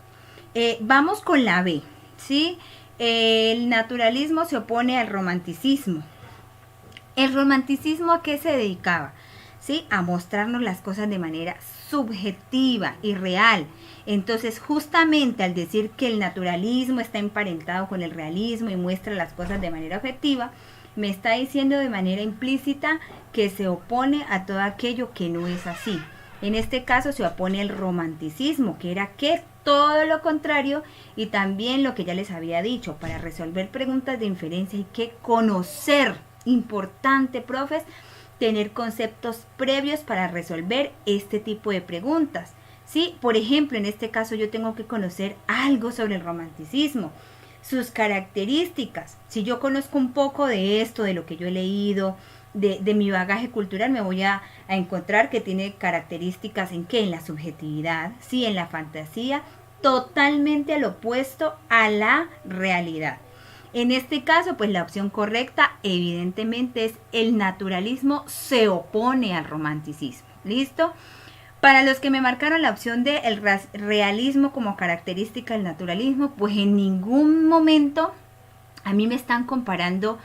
Vamos con la B, ¿sí? El naturalismo se opone al romanticismo. ¿El romanticismo a qué se dedicaba? ¿Sí? A mostrarnos las cosas de manera subjetiva y real. Entonces, justamente al decir que el naturalismo está emparentado con el realismo y muestra las cosas de manera objetiva, me está diciendo de manera implícita que se opone a todo aquello que no es así. En este caso se opone el romanticismo, que era que todo lo contrario, y también lo que ya les había dicho, para resolver preguntas de inferencia hay que conocer, importante, profes, tener conceptos previos para resolver este tipo de preguntas. ¿Sí? Por ejemplo, en este caso yo tengo que conocer algo sobre el romanticismo, sus características. Si yo conozco un poco de esto, de lo que yo he leído, de mi bagaje cultural, me voy a encontrar que tiene características en qué, en la subjetividad, sí, en la fantasía, totalmente al opuesto a la realidad. En este caso, pues la opción correcta evidentemente es el naturalismo se opone al romanticismo. ¿Listo? Para los que me marcaron la opción de el realismo como característica del naturalismo, pues en ningún momento a mí me están comparando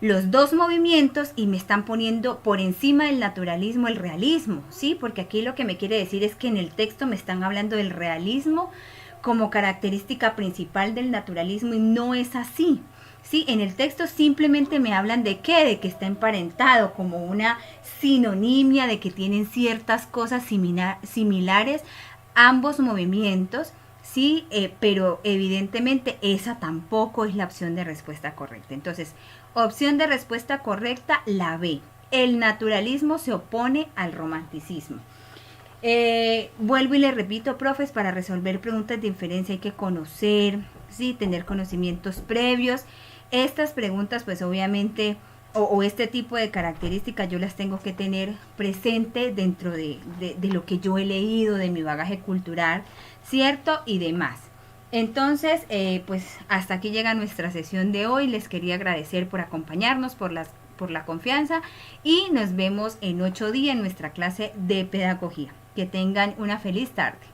los dos movimientos y me están poniendo por encima del naturalismo el realismo, ¿sí? Porque aquí lo que me quiere decir es que en el texto me están hablando del realismo como característica principal del naturalismo y no es así. Sí, en el texto simplemente me hablan de qué, de que está emparentado como una sinonimia, de que tienen ciertas cosas similares ambos movimientos, sí, pero evidentemente esa tampoco es la opción de respuesta correcta. Entonces, opción de respuesta correcta, la B. El naturalismo se opone al romanticismo. Vuelvo y le repito, profes, para resolver preguntas de inferencia hay que conocer, ¿sí? Tener conocimientos previos. Estas preguntas, pues obviamente, o este tipo de características yo las tengo que tener presente dentro de lo que yo he leído, de mi bagaje cultural, ¿cierto? Y demás. Entonces, pues hasta aquí llega nuestra sesión de hoy. Les quería agradecer por acompañarnos, por la confianza y nos vemos en 8 días en nuestra clase de pedagogía. Que tengan una feliz tarde.